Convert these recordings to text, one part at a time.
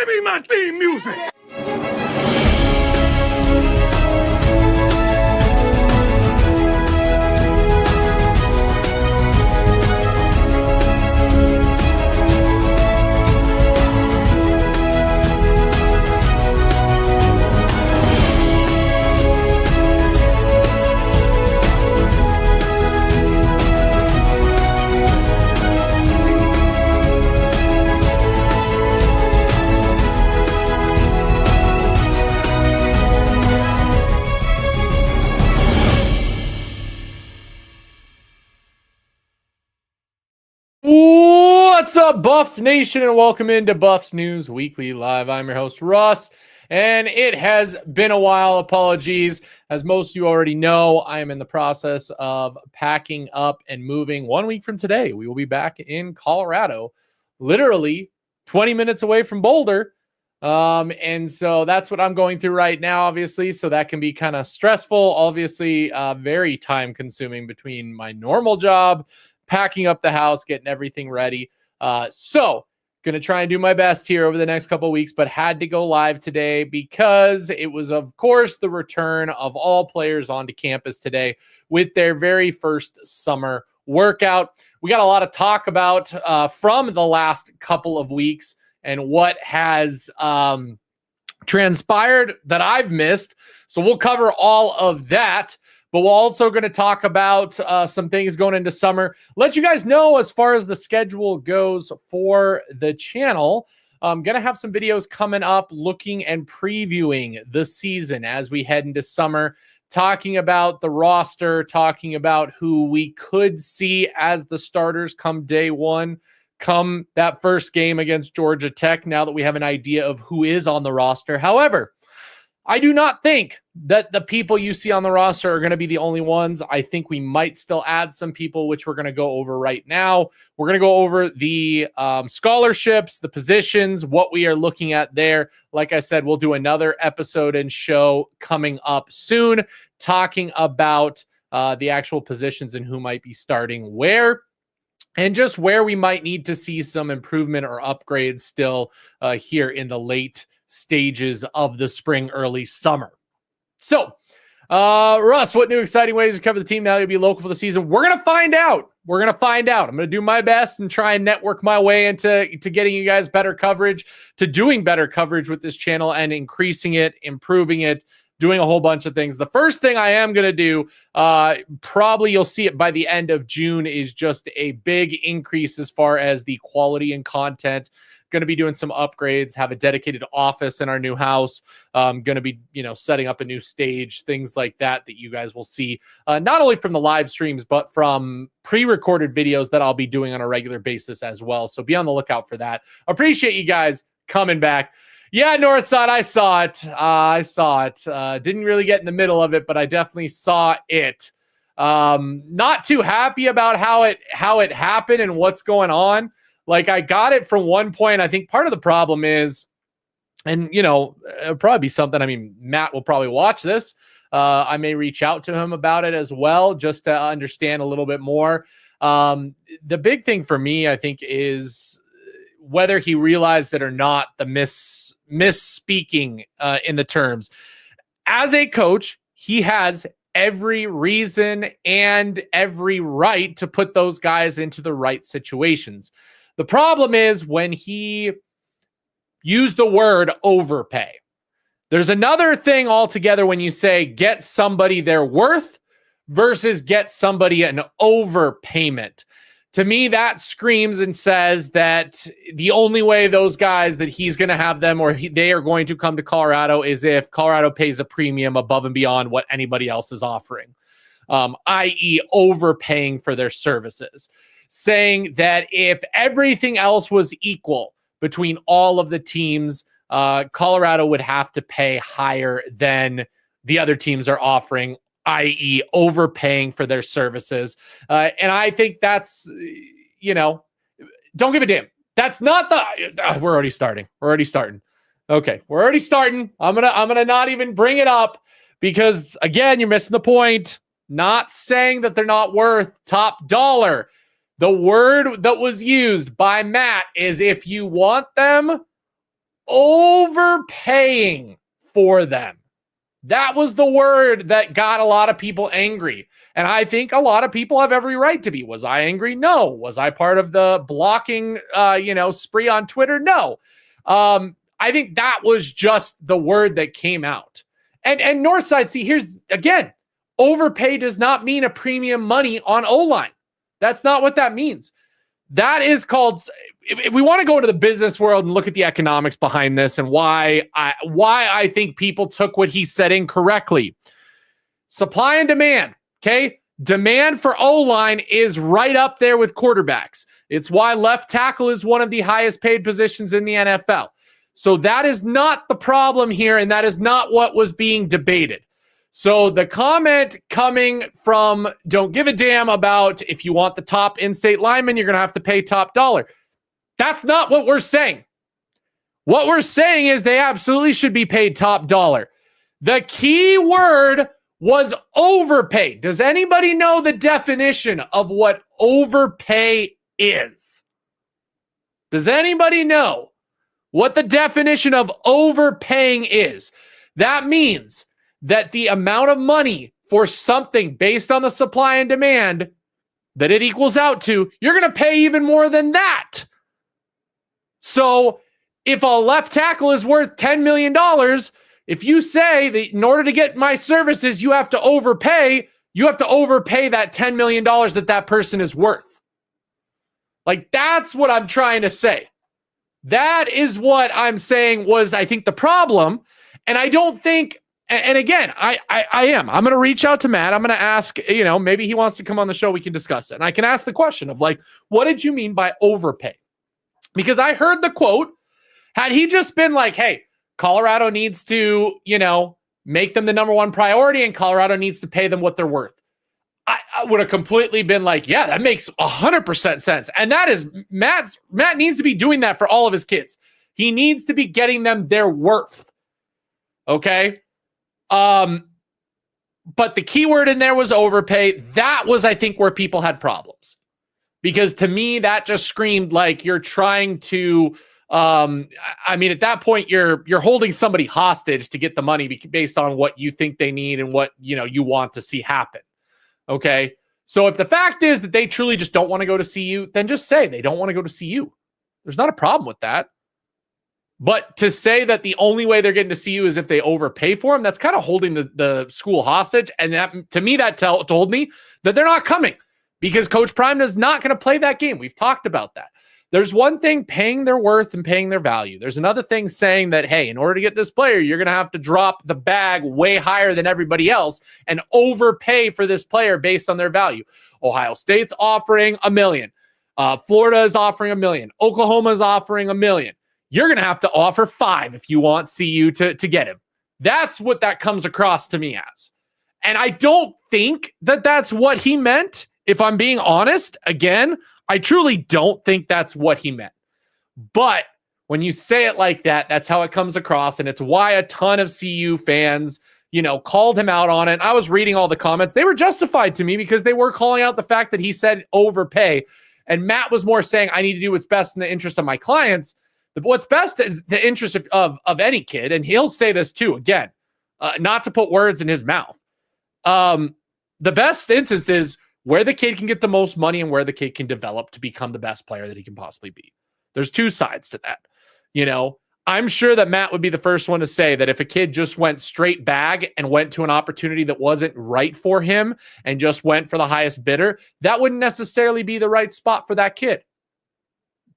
Play me my theme music. What's up, Buffs Nation, and welcome into Buffs News Weekly Live. I'm your host, Russ, and it has been a while. Apologies. As most of you already know, I am in the process of packing up and moving. 1 week from today, we will be back in Colorado, literally 20 minutes away from Boulder. And so that's what I'm going through right now, obviously. So that can be kind of stressful, obviously, very time consuming between my normal job, packing up the house, getting everything ready. So going to try and do my best here over the next couple of weeks, but had to go live today because it was, of course, the return of all players onto campus today with their very first summer workout. We got a lot of talk about from the last couple of weeks and what has transpired that I've missed. So we'll cover all of that. But we're also going to talk about some things going into summer. Let you guys know as far as the schedule goes for the channel. I'm going to have some videos coming up looking and previewing the season as we head into summer, talking about the roster, talking about who we could see as the starters come day one, come that first game against Georgia Tech, now that we have an idea of who is on the roster. However, I do not think that the people you see on the roster are going to be the only ones. I think we might still add some people, which we're going to go over right now. We're going to go over the scholarships, the positions, what we are looking at there. Like I said, we'll do another episode and show coming up soon, talking about the actual positions and who might be starting where, and just where we might need to see some improvement or upgrades still here in the late stages of the spring, early summer. So, Russ, what new exciting ways to cover the team now you'll be local for the season? We're going to find out. I'm going to do my best and try and network my way into getting you guys better coverage, to doing better coverage with this channel and increasing it, improving it, doing a whole bunch of things. The first thing I am going to do, probably you'll see it by the end of June, is just a big increase as far as the quality and content. Going to be doing some upgrades, have a dedicated office in our new house. Going to be, setting up a new stage, things like that you guys will see, not only from the live streams, but from pre-recorded videos that I'll be doing on a regular basis as well. So be on the lookout for that. Appreciate you guys coming back. Yeah, Northside, I saw it. Didn't really get in the middle of it, but I definitely saw it. Not too happy about how it happened and what's going on. Like, I got it from one point. I think part of the problem is, and, it'll probably be something, Matt will probably watch this. I may reach out to him about it as well, just to understand a little bit more. The big thing for me, I think, is whether he realized it or not, the misspeaking in the terms. As a coach, he has every reason and every right to put those guys into the right situations. The problem is when he used the word overpay. There's another thing altogether when you say get somebody their worth versus get somebody an overpayment. To me, that screams and says that the only way those guys that he's going to have them or they are going to come to Colorado is if Colorado pays a premium above and beyond what anybody else is offering, i.e. overpaying for their services. Saying that if everything else was equal between all of the teams, Colorado would have to pay higher than the other teams are offering, i.e. overpaying for their services. And I think that's, don't give a damn. That's not we're already starting. Okay. We're already starting. I'm going to not even bring it up because again, you're missing the point. Not saying that they're not worth top dollar. The word that was used by Matt is if you want them, overpaying for them. That was the word that got a lot of people angry. And I think a lot of people have every right to be. Was I angry? No. Was I part of the blocking, spree on Twitter? No. I think that was just the word that came out. And Northside, see, here's, again, overpay does not mean a premium money on O-line. That's not what that means. That is called, if we want to go into the business world and look at the economics behind this and why I think people took what he said incorrectly. Supply and demand, okay? Demand for O-line is right up there with quarterbacks. It's why left tackle is one of the highest paid positions in the NFL. So that is not the problem here, and that is not what was being debated. So the comment coming from don't give a damn about if you want the top in-state lineman, you're going to have to pay top dollar. That's not what we're saying. What we're saying is they absolutely should be paid top dollar. The key word was overpay. Does anybody know the definition of what overpay is? Does anybody know what the definition of overpaying is? That means that the amount of money for something based on the supply and demand that it equals out to, you're going to pay even more than that. So if a left tackle is worth $10 million, if you say that in order to get my services, you have to overpay that $10 million that person is worth. Like, that's what I'm trying to say. That is what I'm saying was, I think, the problem. And I don't think, and again, I'm going to reach out to Matt. I'm going to ask, maybe he wants to come on the show. We can discuss it. And I can ask the question of like, what did you mean by overpay? Because I heard the quote. Had he just been like, hey, Colorado needs to, make them the number one priority and Colorado needs to pay them what they're worth, I would have completely been like, yeah, that makes 100% sense. And that is Matt needs to be doing that for all of his kids. He needs to be getting them their worth. Okay. But the key word in there was overpay. That was, I think, where people had problems. Because to me, that just screamed like you're trying to, at that point, you're holding somebody hostage to get the money based on what you think they need and what, you want to see happen. Okay. So if the fact is that they truly just don't want to go to CU, then just say they don't want to go to CU. There's not a problem with that. But to say that the only way they're getting to CU is if they overpay for them, that's kind of holding the school hostage. And that, to me, that told me that they're not coming because Coach Prime is not going to play that game. We've talked about that. There's one thing paying their worth and paying their value. There's another thing saying that, hey, in order to get this player, you're going to have to drop the bag way higher than everybody else and overpay for this player based on their value. Ohio State's offering $1 million. Florida is offering $1 million. Oklahoma is offering $1 million. You're going to have to offer $5 million if you want CU to get him. That's what that comes across to me as. And I don't think that that's what he meant. If I'm being honest, again, I truly don't think that's what he meant. But when you say it like that, that's how it comes across. And it's why a ton of CU fans, called him out on it. I was reading all the comments. They were justified to me because they were calling out the fact that he said overpay. And Matt was more saying, I need to do what's best in the interest of my clients. But what's best is the interest of any kid. And he'll say this too, again, not to put words in his mouth. The best instance is where the kid can get the most money and where the kid can develop to become the best player that he can possibly be. There's two sides to that. I'm sure that Matt would be the first one to say that if a kid just went straight bag and went to an opportunity that wasn't right for him and just went for the highest bidder, that wouldn't necessarily be the right spot for that kid.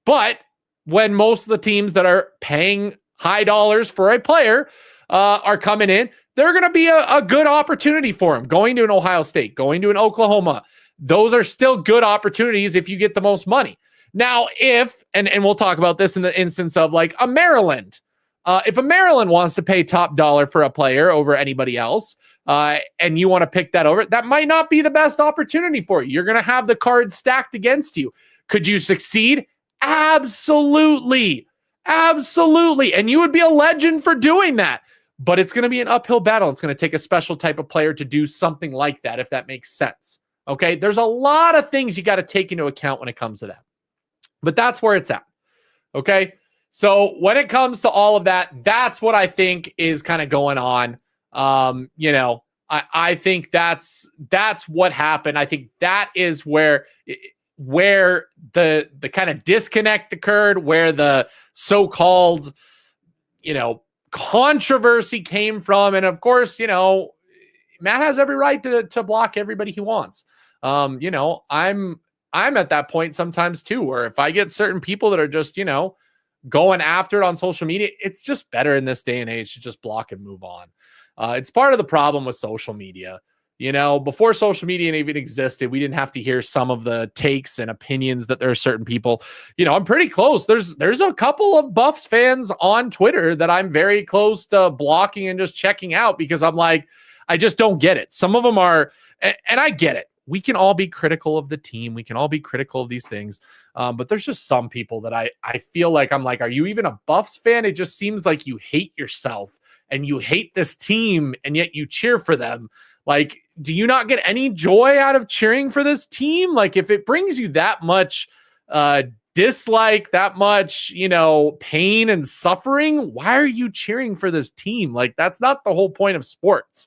But when most of the teams that are paying high dollars for a player are coming in, they're going to be a good opportunity for him. Going to an Ohio State, going to an Oklahoma, those are still good opportunities if you get the most money. Now, if, and we'll talk about this in the instance of like a Maryland, if a Maryland wants to pay top dollar for a player over anybody else, and you want to pick that over, that might not be the best opportunity for you. You're going to have the cards stacked against you. Could you succeed? Absolutely. Absolutely. And you would be a legend for doing that. But it's going to be an uphill battle. It's going to take a special type of player to do something like that, if that makes sense. Okay? There's a lot of things you got to take into account when it comes to that. But that's where it's at. Okay? So when it comes to all of that, that's what I think is kind of going on. I think that's what happened. I think that is where the kind of disconnect occurred, where the so-called, controversy came from. And of course, Matt has every right to block everybody he wants. I'm at that point sometimes too, where if I get certain people that are just, going after it on social media, it's just better in this day and age to just block and move on. It's part of the problem with social media. Before social media even existed, we didn't have to hear some of the takes and opinions that there are certain people. I'm pretty close. There's a couple of Buffs fans on Twitter that I'm very close to blocking and just checking out, because I'm like, I just don't get it. Some of them are, and I get it. We can all be critical of the team. We can all be critical of these things. But there's just some people that I feel like I'm like, are you even a Buffs fan? It just seems like you hate yourself and you hate this team, and yet you cheer for them. Like, do you not get any joy out of cheering for this team? Like, if it brings you that much dislike, that much, pain and suffering, why are you cheering for this team? Like, that's not the whole point of sports.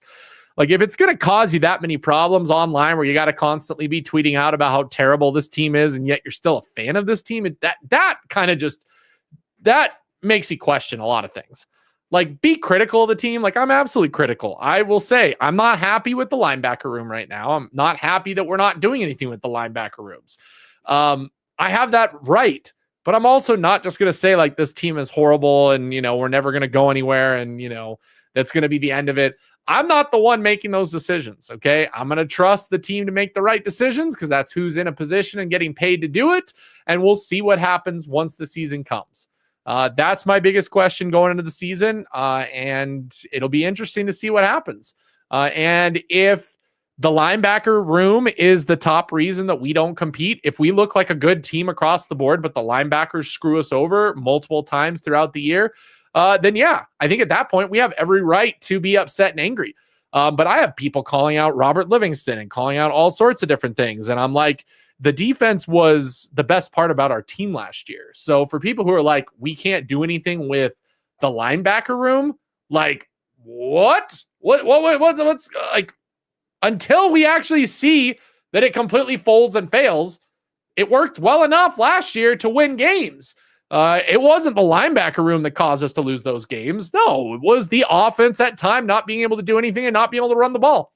Like, if it's going to cause you that many problems online where you got to constantly be tweeting out about how terrible this team is, and yet you're still a fan of this team, that kind of just, that makes me question a lot of things. Like, be critical of the team. Like, I'm absolutely critical. I will say I'm not happy with the linebacker room right now. I'm not happy that we're not doing anything with the linebacker rooms. I have that right, but I'm also not just going to say like this team is horrible and, we're never going to go anywhere and, that's going to be the end of it. I'm not the one making those decisions. Okay. I'm going to trust the team to make the right decisions, because that's who's in a position and getting paid to do it. And we'll see what happens once the season comes. That's my biggest question going into the season. And it'll be interesting to see what happens. And if the linebacker room is the top reason that we don't compete, if we look like a good team across the board, but the linebackers screw us over multiple times throughout the year, then yeah, I think at that point we have every right to be upset and angry. But I have people calling out Robert Livingston and calling out all sorts of different things. And I'm like, the defense was the best part about our team last year. So for people who are like, we can't do anything with the linebacker room, like, what's like, until we actually see that it completely folds and fails, it worked well enough last year to win games. It wasn't the linebacker room that caused us to lose those games. No, it was the offense at time not being able to do anything and not being able to run the ball.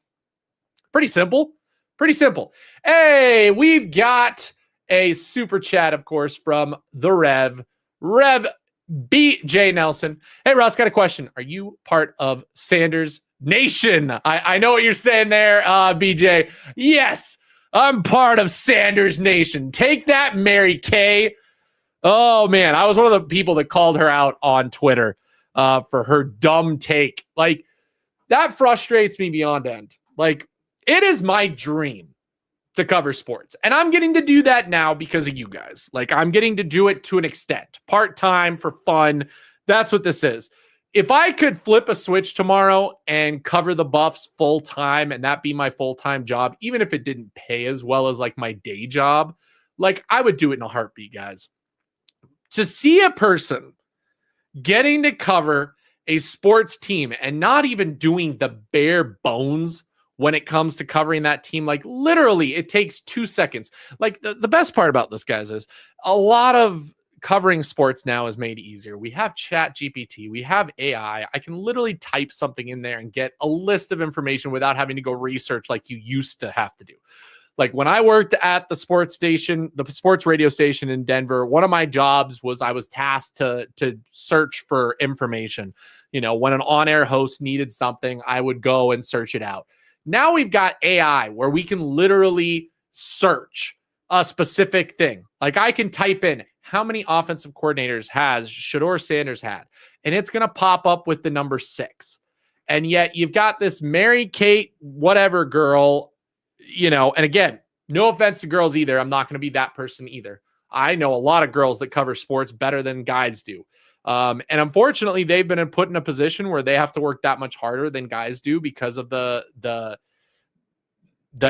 Pretty simple. Pretty simple. Hey, we've got a super chat, of course, from the Rev BJ Nelson. Hey, Russ, got a question. Are you part of Sanders Nation? I know what you're saying there, BJ. Yes, I'm part of Sanders Nation. Take that, Mary Kay. Oh, man, I was one of the people that called her out on Twitter for her dumb take. Like, that frustrates me beyond end. Like, it is my dream to cover sports, and I'm getting to do that now because of you guys. Like, I'm getting to do it to an extent, part-time for fun. That's what this is. If I could flip a switch tomorrow and cover the Buffs full-time and that be my full-time job, even if it didn't pay as well as like my day job, like, I would do it in a heartbeat, guys. To see a person getting to cover a sports team and not even doing the bare bones when it comes to covering that team, like, literally it takes 2 seconds. Like, the best part about this, guys, is a lot of covering sports now is made easier. We have Chat GPT, we have AI. I can literally type something in there and get a list of information without having to go research like you used to have to do. Like, when I worked at the sports station, the sports radio station in Denver, one of my jobs was I was tasked to search for information. When an on-air host needed something, I would go and search it out. Now we've got AI where we can literally search a specific thing. Like, I can type in how many offensive coordinators has Shedeur Sanders had, and it's going to pop up with the number 6. And yet you've got this Mary Kate whatever girl, and again, no offense to girls either. I'm not going to be that person either. I know a lot of girls that cover sports better than guys do. And unfortunately, they've been put in a position where they have to work that much harder than guys do because of the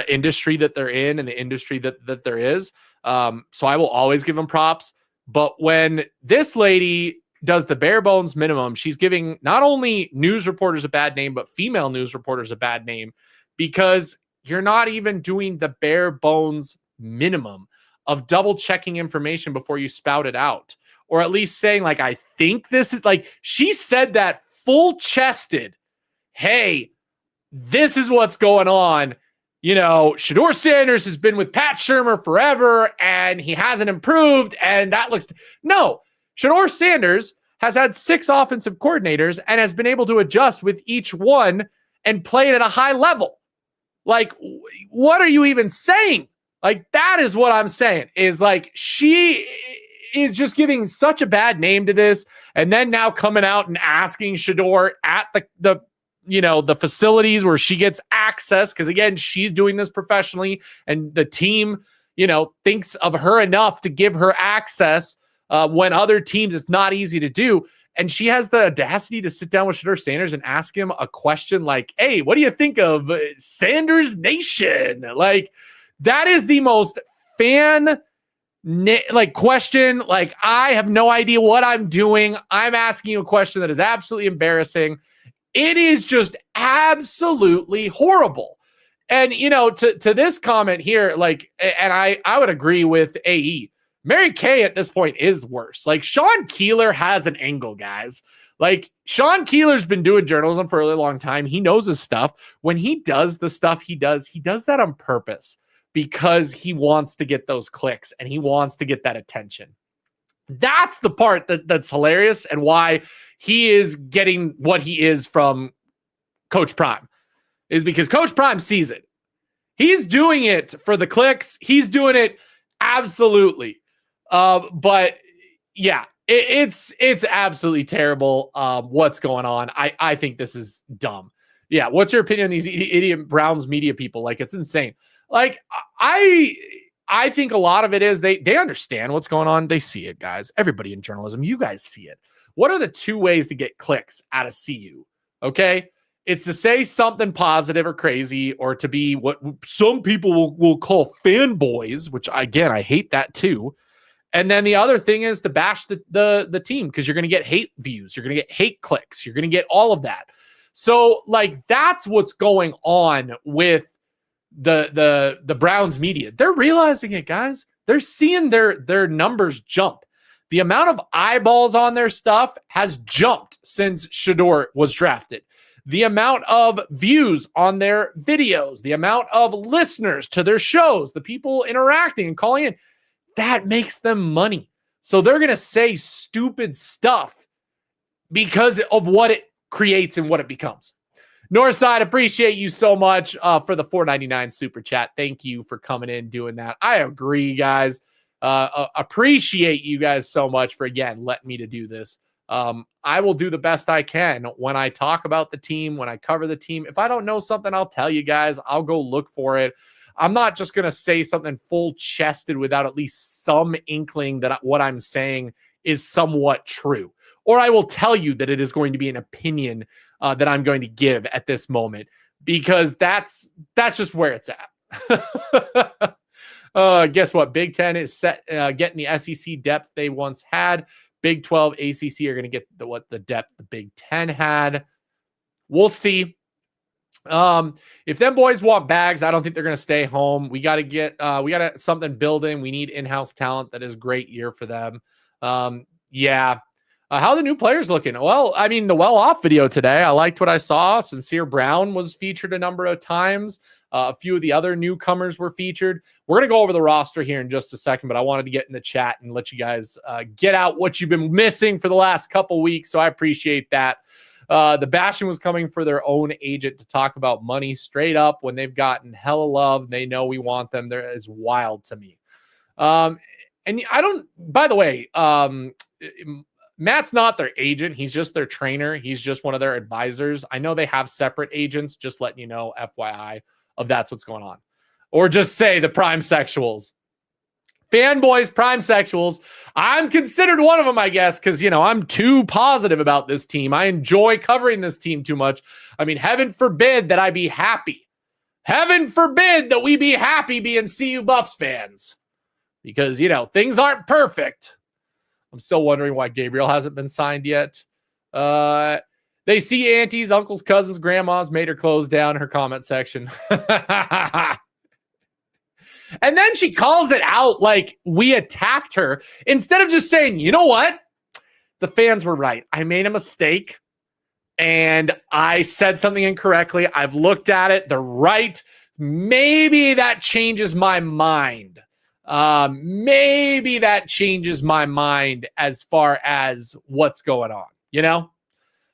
industry that they're in and the industry that there is. So I will always give them props. But when this lady does the bare bones minimum. She's giving not only news reporters a bad name, but female news reporters a bad name, because you're not even doing the bare bones minimum of double checking information before you spout it out, or at least saying, like, I think this is, like, she said that full chested, hey, this is what's going on. Shedeur Sanders has been with Pat Shurmur forever and he hasn't improved. And that looks, no, Shedeur Sanders has had 6 offensive coordinators and has been able to adjust with each one and play it at a high level. Like, what are you even saying? Like, that is what I'm saying, is like, she is just giving such a bad name to this. And then now coming out and asking Shedeur at the facilities where she gets access, because again, she's doing this professionally and the team, thinks of her enough to give her access when other teams it's not easy to do. And she has the audacity to sit down with Shedeur Sanders and ask him a question like, hey, what do you think of Sanders Nation? Like, that is the most question. Like, I have no idea what I'm doing. I'm asking you a question that is absolutely embarrassing. It is just absolutely horrible. And, to this comment here, like, and I would agree with AE. Mary Kay at this point is worse. Like, Sean Keeler has an angle, guys. Like, Sean Keeler's been doing journalism for a really long time. He knows his stuff. When he does the stuff he does that on purpose because he wants to get those clicks and he wants to get that attention. That's the part that's hilarious, and why he is getting what he is from Coach Prime, is because Coach Prime sees it. He's doing it for the clicks. He's doing it absolutely. But yeah, it's absolutely terrible. What's going on? I think this is dumb. Yeah. What's your opinion on these idiot Browns media people? Like, it's insane. Like, I think a lot of it is they understand what's going on. They see it, guys. Everybody in journalism, you guys see it. What are the 2 ways to get clicks out of CU? Okay. It's to say something positive or crazy, or to be what some people will call fanboys, which again, I hate that too. And then the other thing is to bash the team, because you're going to get hate views. You're going to get hate clicks. You're going to get all of that. So, like, that's what's going on with the Browns media. They're realizing it, guys. They're seeing their numbers jump. The amount of eyeballs on their stuff has jumped since Shedeur was drafted. The amount of views on their videos, the amount of listeners to their shows, the people interacting and calling in, that makes them money. So they're going to say stupid stuff because of what it creates and what it becomes. Northside, appreciate you so much for the $4.99 super chat. Thank you for coming in, doing that. I agree, guys. Appreciate you guys so much for, again, letting me to do this. I will do the best I can when I talk about the team, when I cover the team. If I don't know something, I'll tell you guys. I'll go look for it. I'm not just going to say something full-chested without at least some inkling that what I'm saying is somewhat true. Or I will tell you that it is going to be an opinion that I'm going to give at this moment, because that's just where it's at. Guess what? Big Ten is set getting the SEC depth they once had. Big 12, ACC are going to get the depth the Big Ten had. We'll see. If them boys want bags, I don't think they're going to stay home. We got to get something building. We need in-house talent. That is a great year for them. Yeah. How are the new players looking? Well, I mean, the well-off video today, I liked what I saw. Sincere Brown was featured a number of times. A few of the other newcomers were featured. We're going to go over the roster here in just a second, but I wanted to get in the chat and let you guys get out what you've been missing for the last couple weeks. So I appreciate that. The bashing was coming for their own agent to talk about money straight up when they've gotten hella love. They know we want them. There is wild to me. And I don't, by the way, Matt's not their agent. He's just their trainer. He's just one of their advisors. I know they have separate agents, just letting you know, FYI, of that's what's going on. Or just say the prime sexuals. Fanboys, prime sexuals. I'm considered one of them, I guess, because, I'm too positive about this team. I enjoy covering this team too much. I mean, heaven forbid that I be happy. Heaven forbid that we be happy being CU Buffs fans. Because, things aren't perfect. I'm still wondering why Gabriel hasn't been signed yet. They see aunties, uncles, cousins, grandmas made her close down her comment section. And then she calls it out like we attacked her instead of just saying, you know what? The fans were right. I made a mistake and I said something incorrectly. I've looked at it. They're right. Maybe that changes my mind. Maybe that changes my mind as far as what's going on, you know?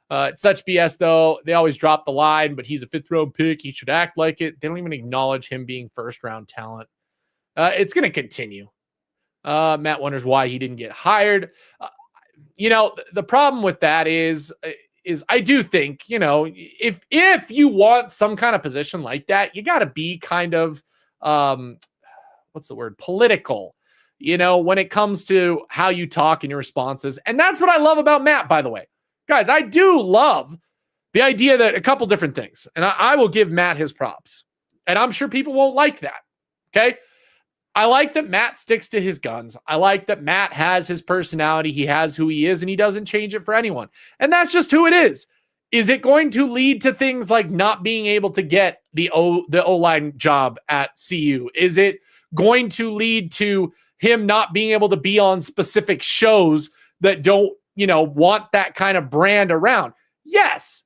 It's such BS, though. They always drop the line, but he's a 5th-round pick. He should act like it. They don't even acknowledge him being first-round talent. It's going to continue. Matt wonders why he didn't get hired. The problem with that is I do think, if you want some kind of position like that, you got to be kind of, political, when it comes to how you talk and your responses. And that's what I love about Matt, by the way. Guys, I do love the idea that a couple different things, and I will give Matt his props. And I'm sure people won't like that, okay? I like that Matt sticks to his guns. I like that Matt has his personality. He has who he is, and he doesn't change it for anyone. And that's just who it is. Is it going to lead to things like not being able to get the O-line job at CU? Is it going to lead to him not being able to be on specific shows that don't, want that kind of brand around? Yes,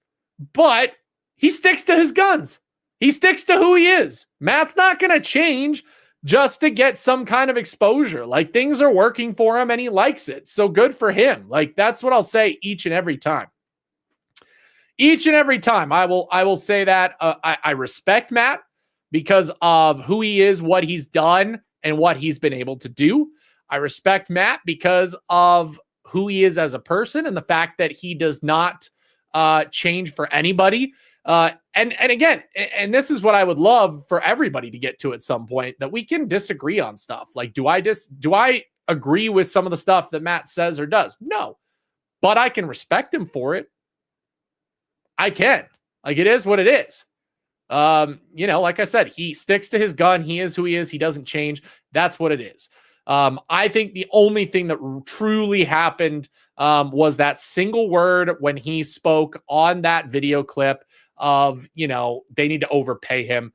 but he sticks to his guns. He sticks to who he is. Matt's not going to change just to get some kind of exposure. Like, things are working for him and he likes it. So good for him. Like, that's what I'll say each and every time. Each and every time I will say that I respect Matt because of who he is, what he's done, and what he's been able to do. I respect Matt because of who he is as a person and the fact that he does not change for anybody. And again, and this is what I would love for everybody to get to at some point, that we can disagree on stuff. Like, do I agree with some of the stuff that Matt says or does? No, but I can respect him for it. I can. Like, it is what it is. Like I said, he sticks to his gun. He is who he is. He doesn't change. That's what it is. I think the only thing that truly happened was that single word when he spoke on that video clip of, they need to overpay him.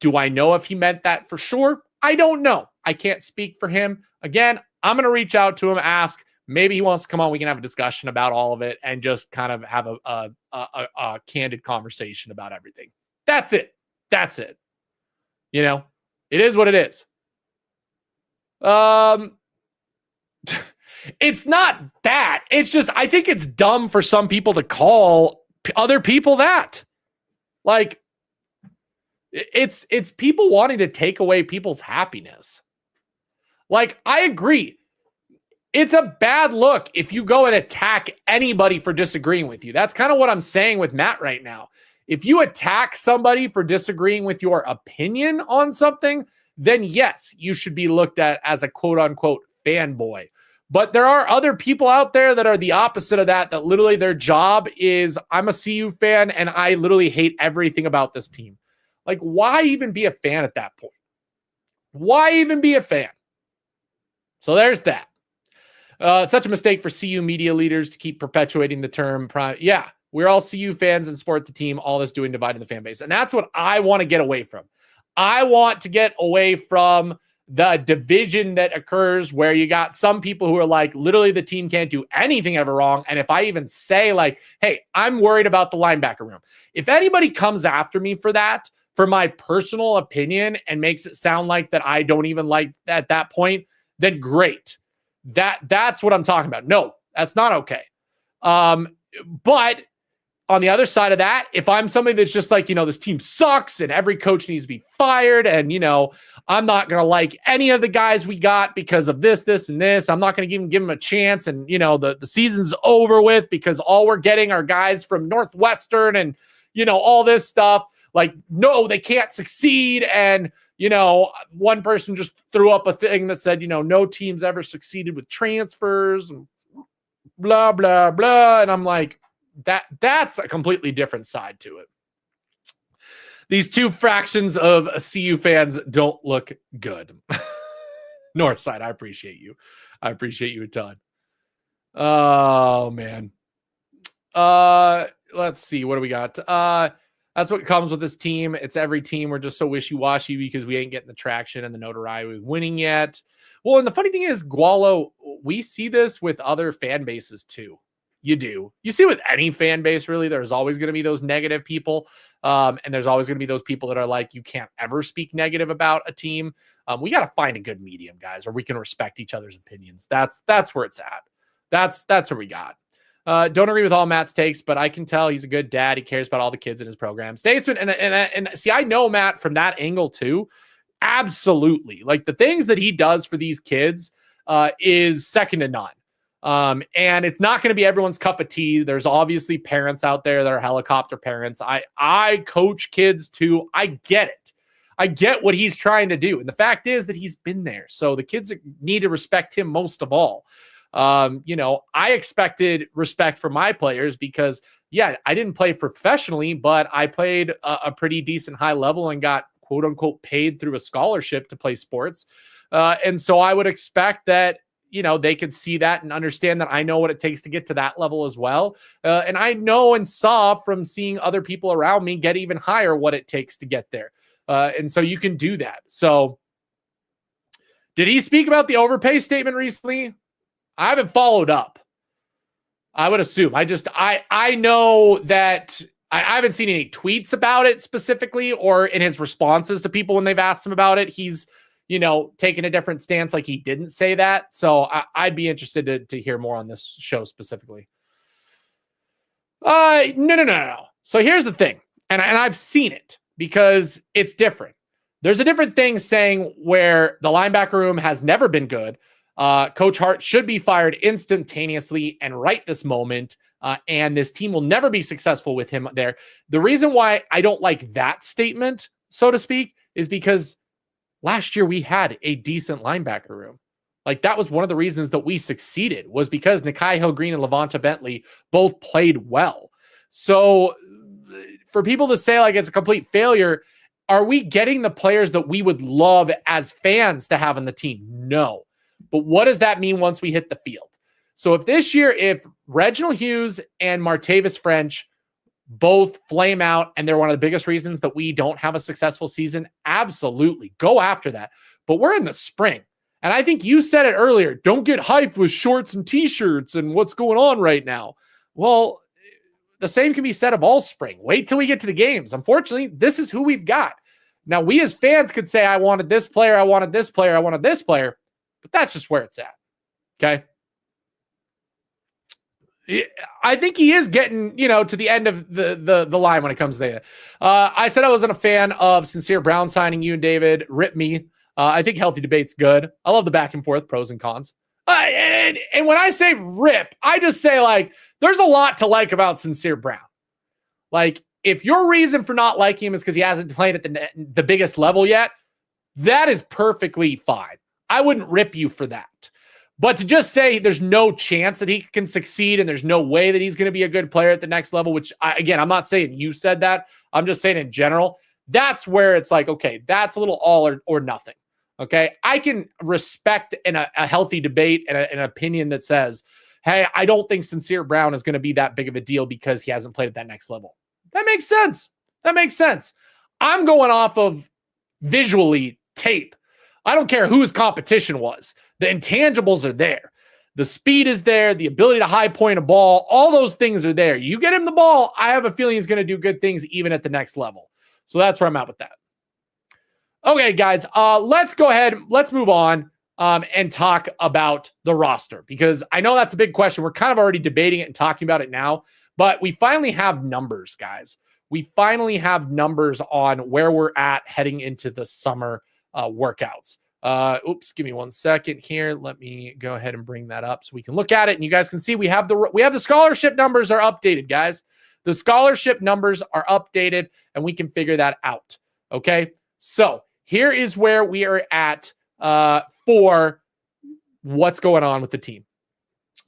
Do I know if he meant that for sure? I don't know. I can't speak for him. Again, I'm going to reach out to him, ask. Maybe he wants to come on. We can have a discussion about all of it and just kind of have a candid conversation about everything. That's it. That's it. It is what it is. It's not that. It's just, I think it's dumb for some people to call other people that. Like, it's people wanting to take away people's happiness. Like, I agree. It's a bad look if you go and attack anybody for disagreeing with you. That's kind of what I'm saying with Matt right now. If you attack somebody for disagreeing with your opinion on something, then yes, you should be looked at as a quote unquote fanboy. But there are other people out there that are the opposite of that literally their job is, I'm a CU fan and I literally hate everything about this team. Like, why even be a fan at that point? Why even be a fan? So there's that. It's such a mistake for CU media leaders to keep perpetuating the term prime. Yeah, we're all CU fans and support the team. All this doing dividing the fan base. And that's what I want to get away from. I want to get away from the division that occurs where you got some people who are like, literally the team can't do anything ever wrong. And if I even say like, hey, I'm worried about the linebacker room. If anybody comes after me for that, for my personal opinion, and makes it sound like that I don't even like at that point, then great. That's what I'm talking about. No, that's not okay. But on the other side of that, if I'm somebody that's just like, this team sucks and every coach needs to be fired and, I'm not going to like any of the guys we got because of this, and this. I'm not going to even give them a chance. And, the season's over with because all we're getting are guys from Northwestern and, all this stuff. Like, no, they can't succeed. And, one person just threw up a thing that said, no team's ever succeeded with transfers and blah, blah, blah. And I'm like, that's a completely different side to it. These two fractions of CU fans don't look good. Northside, I appreciate you. I appreciate you a ton. Oh man. Let's see. What do we got? That's what comes with this team. It's every team. We're just so wishy-washy because we ain't getting the traction and the notoriety with winning yet. Well, and the funny thing is, Gualo, we see this with other fan bases too. You do. You see with any fan base, really, there's always going to be those negative people. And there's always going to be those people that are like, you can't ever speak negative about a team. We got to find a good medium, guys, or we can respect each other's opinions. That's where it's at. That's what we got. Don't agree with all Matt's takes, but I can tell he's a good dad. He cares about all the kids in his program. Statesman, and see, I know Matt from that angle too. Absolutely. Like the things that he does for these kids is second to none. And it's not going to be everyone's cup of tea. There's obviously parents out there that are helicopter parents. I coach kids too. I get it. I get what he's trying to do. And the fact is that he's been there. So the kids need to respect him most of all. I expected respect from my players because, yeah, I didn't play professionally, but I played a pretty decent high level and got quote unquote paid through a scholarship to play sports. And so I would expect that, they could see that and understand that I know what it takes to get to that level as well. And I know and saw from seeing other people around me get even higher what it takes to get there. And so you can do that. So did he speak about the overpay statement recently? I haven't followed up. I would assume. I know that I haven't seen any tweets about it specifically or in his responses to people when they've asked him about it. He's, taking a different stance like he didn't say that. So I'd be interested to hear more on this show specifically. No. So here's the thing. And I've seen it because it's different. There's a different thing saying where the linebacker room has never been good. Coach Hart should be fired instantaneously and right this moment. And this team will never be successful with him there. The reason why I don't like that statement, so to speak, is because last year we had a decent linebacker room. Like that was one of the reasons that we succeeded was because Nikai Hill-Green and Levanta Bentley both played well. So for people to say like it's a complete failure, are we getting the players that we would love as fans to have on the team? No. But what does that mean once we hit the field? So if this year, if Reginald Hughes and Martavis French both flame out and they're one of the biggest reasons that we don't have a successful season, absolutely go after that. But we're in the spring. And I think you said it earlier, don't get hyped with shorts and t-shirts and what's going on right now. Well, the same can be said of all spring. Wait till we get to the games. Unfortunately, this is who we've got. Now, we as fans could say, I wanted this player, I wanted this player, I wanted this player. But that's just where it's at. Okay. I think he is getting, to the end of the line when it comes to that. I said I wasn't a fan of Sincere Brown signing you and David. Rip me. I think healthy debate's good. I love the back and forth, pros and cons. And when I say rip, I just say like, there's a lot to like about Sincere Brown. Like, if your reason for not liking him is because he hasn't played at the biggest level yet, that is perfectly fine. I wouldn't rip you for that. But to just say there's no chance that he can succeed and there's no way that he's going to be a good player at the next level, which, I'm not saying you said that. I'm just saying in general, that's where it's like, okay, that's a little all or nothing. Okay, I can respect a healthy debate and an opinion that says, hey, I don't think Sincere Brown is going to be that big of a deal because he hasn't played at that next level. That makes sense. I'm going off of visually tape. I don't care who his competition was. The intangibles are there. The speed is there. The ability to high point a ball. All those things are there. You get him the ball, I have a feeling he's going to do good things even at the next level. So that's where I'm at with that. Okay, guys, let's go ahead. Let's move on and talk about the roster because I know that's a big question. We're kind of already debating it and talking about it now, but we finally have numbers, guys. We finally have numbers on where we're at heading into the summer workouts. Give me 1 second here. Let me go ahead and bring that up so we can look at it and you guys can see we have the scholarship numbers are updated, guys. The scholarship numbers are updated and we can figure that out. Okay. So here is where we are at for what's going on with the team.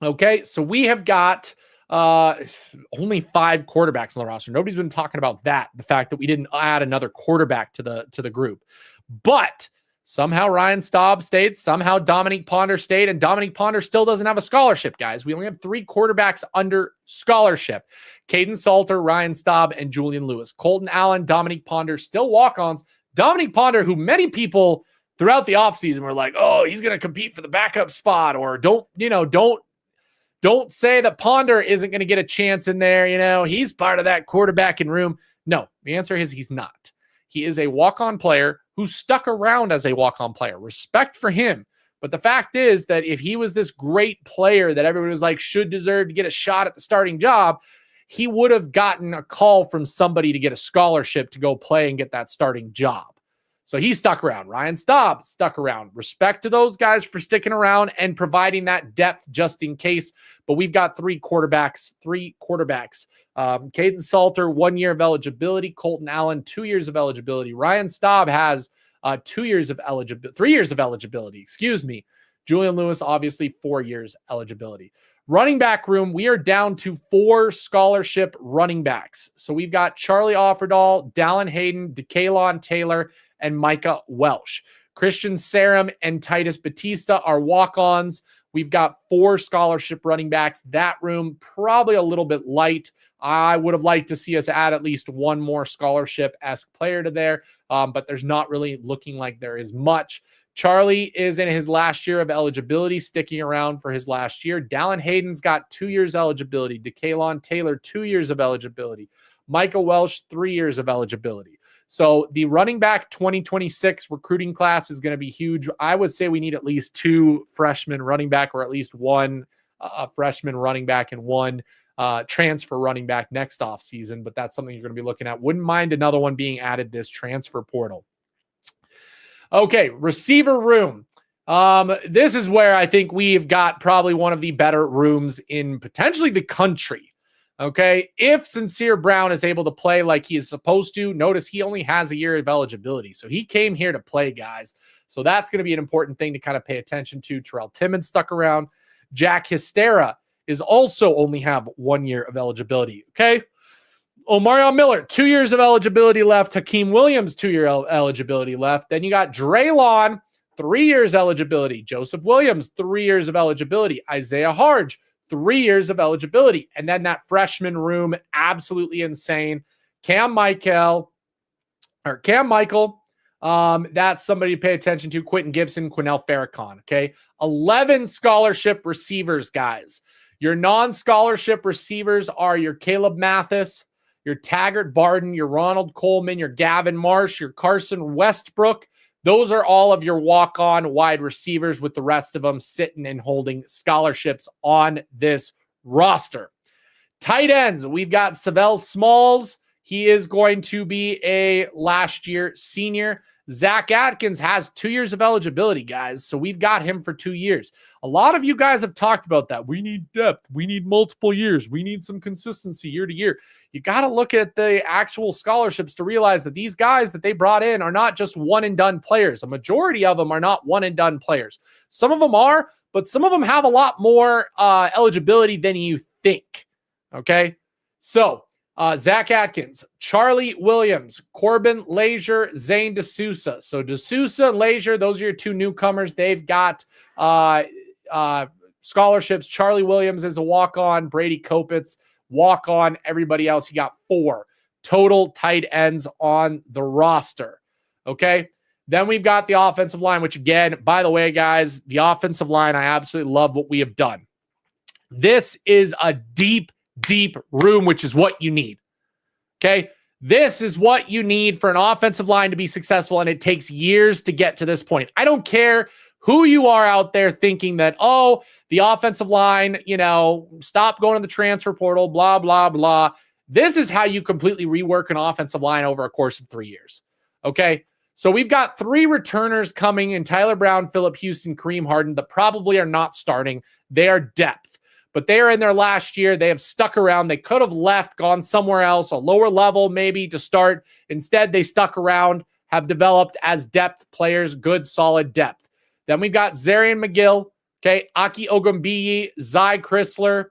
Okay. So we have got only 5 quarterbacks on the roster. Nobody's been talking about that. The fact that we didn't add another quarterback to the group, but Somehow Ryan Staub stayed. Somehow Dominique Ponder stayed. And Dominique Ponder still doesn't have a scholarship, guys. We only have 3 quarterbacks under scholarship. Caden Salter, Ryan Staub, and Julian Lewis. Colton Allen, Dominique Ponder, still walk-ons. Dominique Ponder, who many people throughout the offseason were like, oh, he's going to compete for the backup spot, or don't say that Ponder isn't going to get a chance in there. He's part of that quarterbacking room. No, the answer is he's not. He is a walk-on player who stuck around as a walk-on player. Respect for him. But the fact is that if he was this great player that everybody was like should deserve to get a shot at the starting job, he would have gotten a call from somebody to get a scholarship to go play and get that starting job. So he stuck around. Ryan Staub stuck around. Respect to those guys for sticking around and providing that depth just in case. But we've got 3 quarterbacks. Caden Salter, 1 year of eligibility. Colton Allen, 2 years of eligibility. Ryan Staub has 3 years of eligibility. Julian Lewis, obviously 4 years eligibility. Running back room, we are down to 4 scholarship running backs. So we've got Charlie Offerdahl, Dallin Hayden, DeKalon Taylor, and Micah Welsh. Christian Sarum and Titus Batista are walk-ons. We've got 4 scholarship running backs. That room, probably a little bit light. I would have liked to see us add at least 1 more scholarship-esque player to there, but there's not really looking like there is much. Charlie is in his last year of eligibility, sticking around for his last year. Dallin Hayden's got 2 years eligibility. DeKalon Taylor, 2 years of eligibility. Micah Welsh, 3 years of eligibility. So the running back 2026 recruiting class is going to be huge. I would say we need at least 2 freshman running back, or at least 1 freshman running back and 1 transfer running back next offseason. But that's something you're going to be looking at. Wouldn't mind another one being added this transfer portal. Okay, receiver room. This is where I think we've got probably one of the better rooms in potentially the country. Okay, if Sincere Brown is able to play like he is supposed to, notice he only has a year of eligibility. So he came here to play, guys. So that's going to be an important thing to kind of pay attention to. Terrell Timmons stuck around. Jack Hystera is also only have 1 year of eligibility. Okay, Omarion Miller, 2 years of eligibility left. Hakeem Williams, 2-year eligibility left. Then you got Draylon, 3 years eligibility. Joseph Williams, 3 years of eligibility. Isaiah Harge, 3 years of eligibility. And then that freshman room, absolutely insane. Cam Michael, that's somebody to pay attention to. Quentin Gibson, Quinnell Farrakhan, okay? 11 scholarship receivers, guys. Your non-scholarship receivers are your Caleb Mathis, your Taggart Barden, your Ronald Coleman, your Gavin Marsh, your Carson Westbrook. Those are all of your walk-on wide receivers, with the rest of them sitting and holding scholarships on this roster. Tight ends, we've got Savell Smalls. He is going to be a last-year senior. Zach Atkins has 2 years of eligibility, guys, so we've got him for 2 years. A lot of you guys have talked about that. We need depth. We need multiple years. We need some consistency year to year. You got to look at the actual scholarships to realize that these guys that they brought in are not just one-and-done players. A majority of them are not one-and-done players. Some of them are, but some of them have a lot more eligibility than you think, okay? So, Zach Atkins, Charlie Williams, Corbin Leisure, Zane D'Souza. So D'Souza and Leisure, those are your 2 newcomers. They've got scholarships. Charlie Williams is a walk-on. Brady Kopitz, walk-on. Everybody else, you got 4 total tight ends on the roster. Okay? Then we've got the offensive line, which again, by the way, guys, the offensive line, I absolutely love what we have done. This is a deep room, which is what you need. Okay. This is what you need for an offensive line to be successful. And it takes years to get to this point. I don't care who you are out there thinking that, oh, the offensive line, stop going to the transfer portal, blah, blah, blah. This is how you completely rework an offensive line over a course of 3 years. Okay. So we've got 3 returners coming in: Tyler Brown, Phillip Houston, Kareem Harden, that probably are not starting. They are depth. But they are in their last year. They have stuck around. They could have left, gone somewhere else, a lower level maybe to start. Instead, they stuck around, have developed as depth players, good, solid depth. Then we've got Zarian McGill, okay, Aki Ogumbiyi, Zy Chrysler,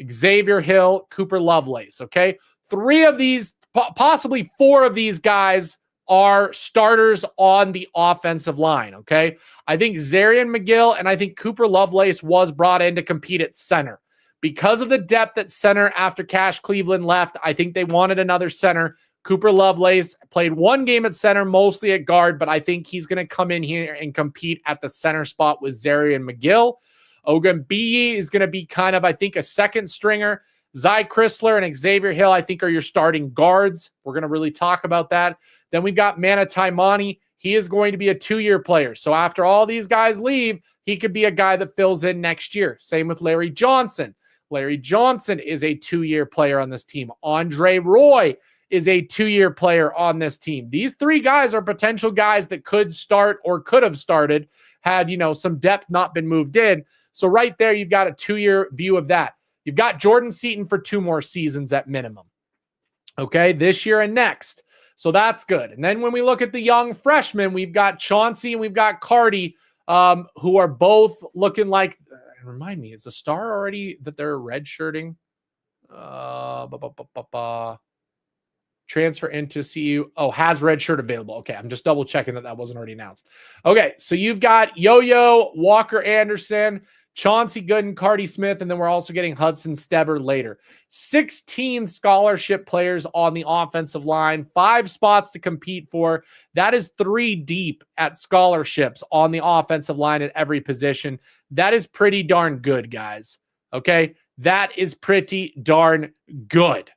Xavier Hill, Cooper Lovelace, okay? 3 of these, possibly 4 of these guys are starters on the offensive line, okay? I think Zarian McGill and I think Cooper Lovelace was brought in to compete at center. Because of the depth at center after Cash Cleveland left, I think they wanted another center. Cooper Lovelace played one game at center, mostly at guard, but I think he's going to come in here and compete at the center spot with Zarian McGill. Ogunbiyi is going to be kind of, I think, a second stringer. Zy Chrysler and Xavier Hill, I think, are your starting guards. We're going to really talk about that. Then we've got Mana Taimani. He is going to be a 2-year player. So after all these guys leave, he could be a guy that fills in next year. Same with Larry Johnson. Larry Johnson is a 2-year player on this team. Andre Roy is a 2-year player on this team. These 3 guys are potential guys that could start or could have started had, some depth not been moved in. So right there, you've got a 2-year view of that. You've got Jordan Seaton for 2 more seasons at minimum. Okay, this year and next. So that's good. And then when we look at the young freshmen, we've got Chauncey and we've got Cardi, who are both looking like, remind me, is the star already that they're redshirting? Transfer into CU. Oh, has red shirt available. Okay, I'm just double checking that wasn't already announced. Okay, so you've got Yo-Yo, Walker Anderson, Chauncey Gooden, Cardi Smith, and then we're also getting Hudson Steber later. 16 scholarship players on the offensive line, 5 spots to compete for. That is 3 deep at scholarships on the offensive line at every position. That is pretty darn good, guys. Okay? That is pretty darn good.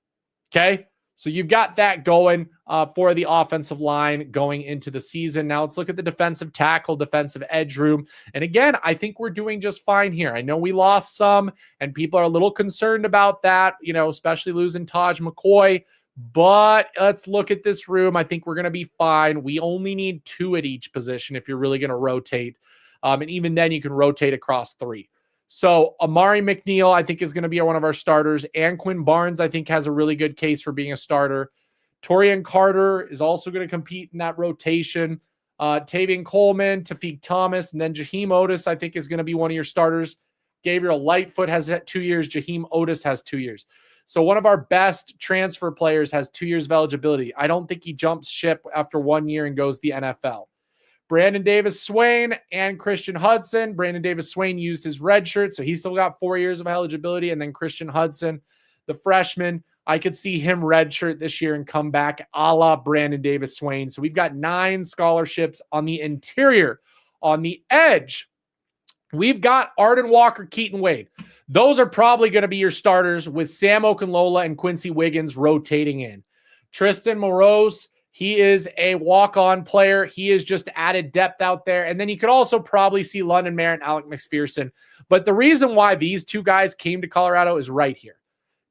Okay? So you've got that going for the offensive line going into the season. Now let's look at the defensive tackle, defensive edge room. And again, I think we're doing just fine here. I know we lost some and people are a little concerned about that, especially losing Taj McCoy. But let's look at this room. I think we're going to be fine. We only need 2 at each position if you're really going to rotate. And even then you can rotate across 3. So Amari McNeil, I think, is going to be one of our starters. And Quinn Barnes, I think, has a really good case for being a starter. Torian Carter is also going to compete in that rotation. Tavian Coleman, Tafiq Thomas, and then Jaheim Otis, I think, is going to be one of your starters. Gabriel Lightfoot has 2 years. Jaheim Otis has 2 years. So one of our best transfer players has 2 years of eligibility. I don't think he jumps ship after 1 year and goes to the NFL. Brandon Davis-Swain and Christian Hudson. Brandon Davis-Swain used his red shirt, so he's still got 4 years of eligibility. And then Christian Hudson, the freshman, I could see him red shirt this year and come back a la Brandon Davis-Swain. So we've got 9 scholarships on the interior. On the edge, we've got Arden Walker, Keaton Wade. Those are probably going to be your starters with Sam Okunlola and Quincy Wiggins rotating in. Tristan Morose, he is a walk-on player. He is just added depth out there. And then you could also probably see London Merritt and Alec McPherson. But the reason why these 2 guys came to Colorado is right here.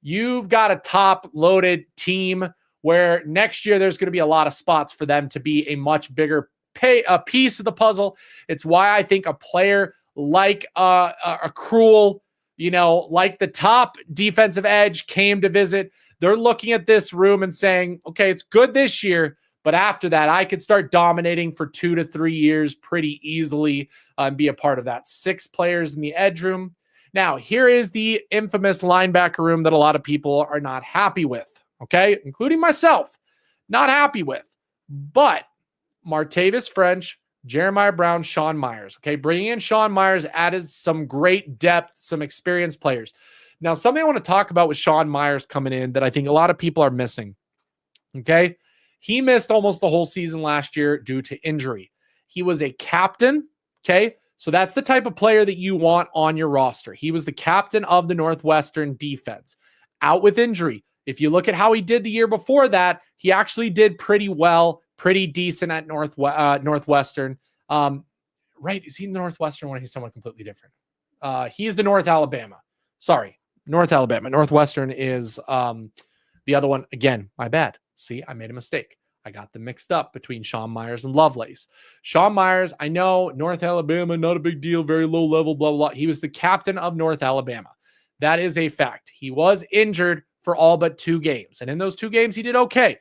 You've got a top-loaded team where next year there's going to be a lot of spots for them to be a much bigger piece of the puzzle. It's why I think a player like a Cruel, like the top defensive edge came to visit. They're looking at this room and saying, okay, it's good this year, but after that, I could start dominating for 2 to 3 years pretty easily and be a part of that. 6 players in the edge room. Now, here is the infamous linebacker room that a lot of people are not happy with, okay? Including myself, not happy with. But Martavis French, Jeremiah Brown, Sean Myers, okay? Bringing in Sean Myers added some great depth, some experienced players. Now, something I want to talk about with Sean Myers coming in that I think a lot of people are missing, okay? He missed almost the whole season last year due to injury. He was a captain, okay? So that's the type of player that you want on your roster. He was the captain of the Northwestern defense. Out with injury. If you look at how he did the year before that, he actually did pretty well, pretty decent at Northwestern. Right, is he in the Northwestern or he's someone completely different? He's the North Alabama. Sorry. North Alabama. Northwestern is the other one. Again, my bad. See, I made a mistake. I got them mixed up between Sean Myers and Lovelace. Sean Myers, I know, North Alabama, not a big deal, very low level, blah, blah, blah. He was the captain of North Alabama. That is a fact. He was injured for all but 2 games. And in those 2 games, he did okay.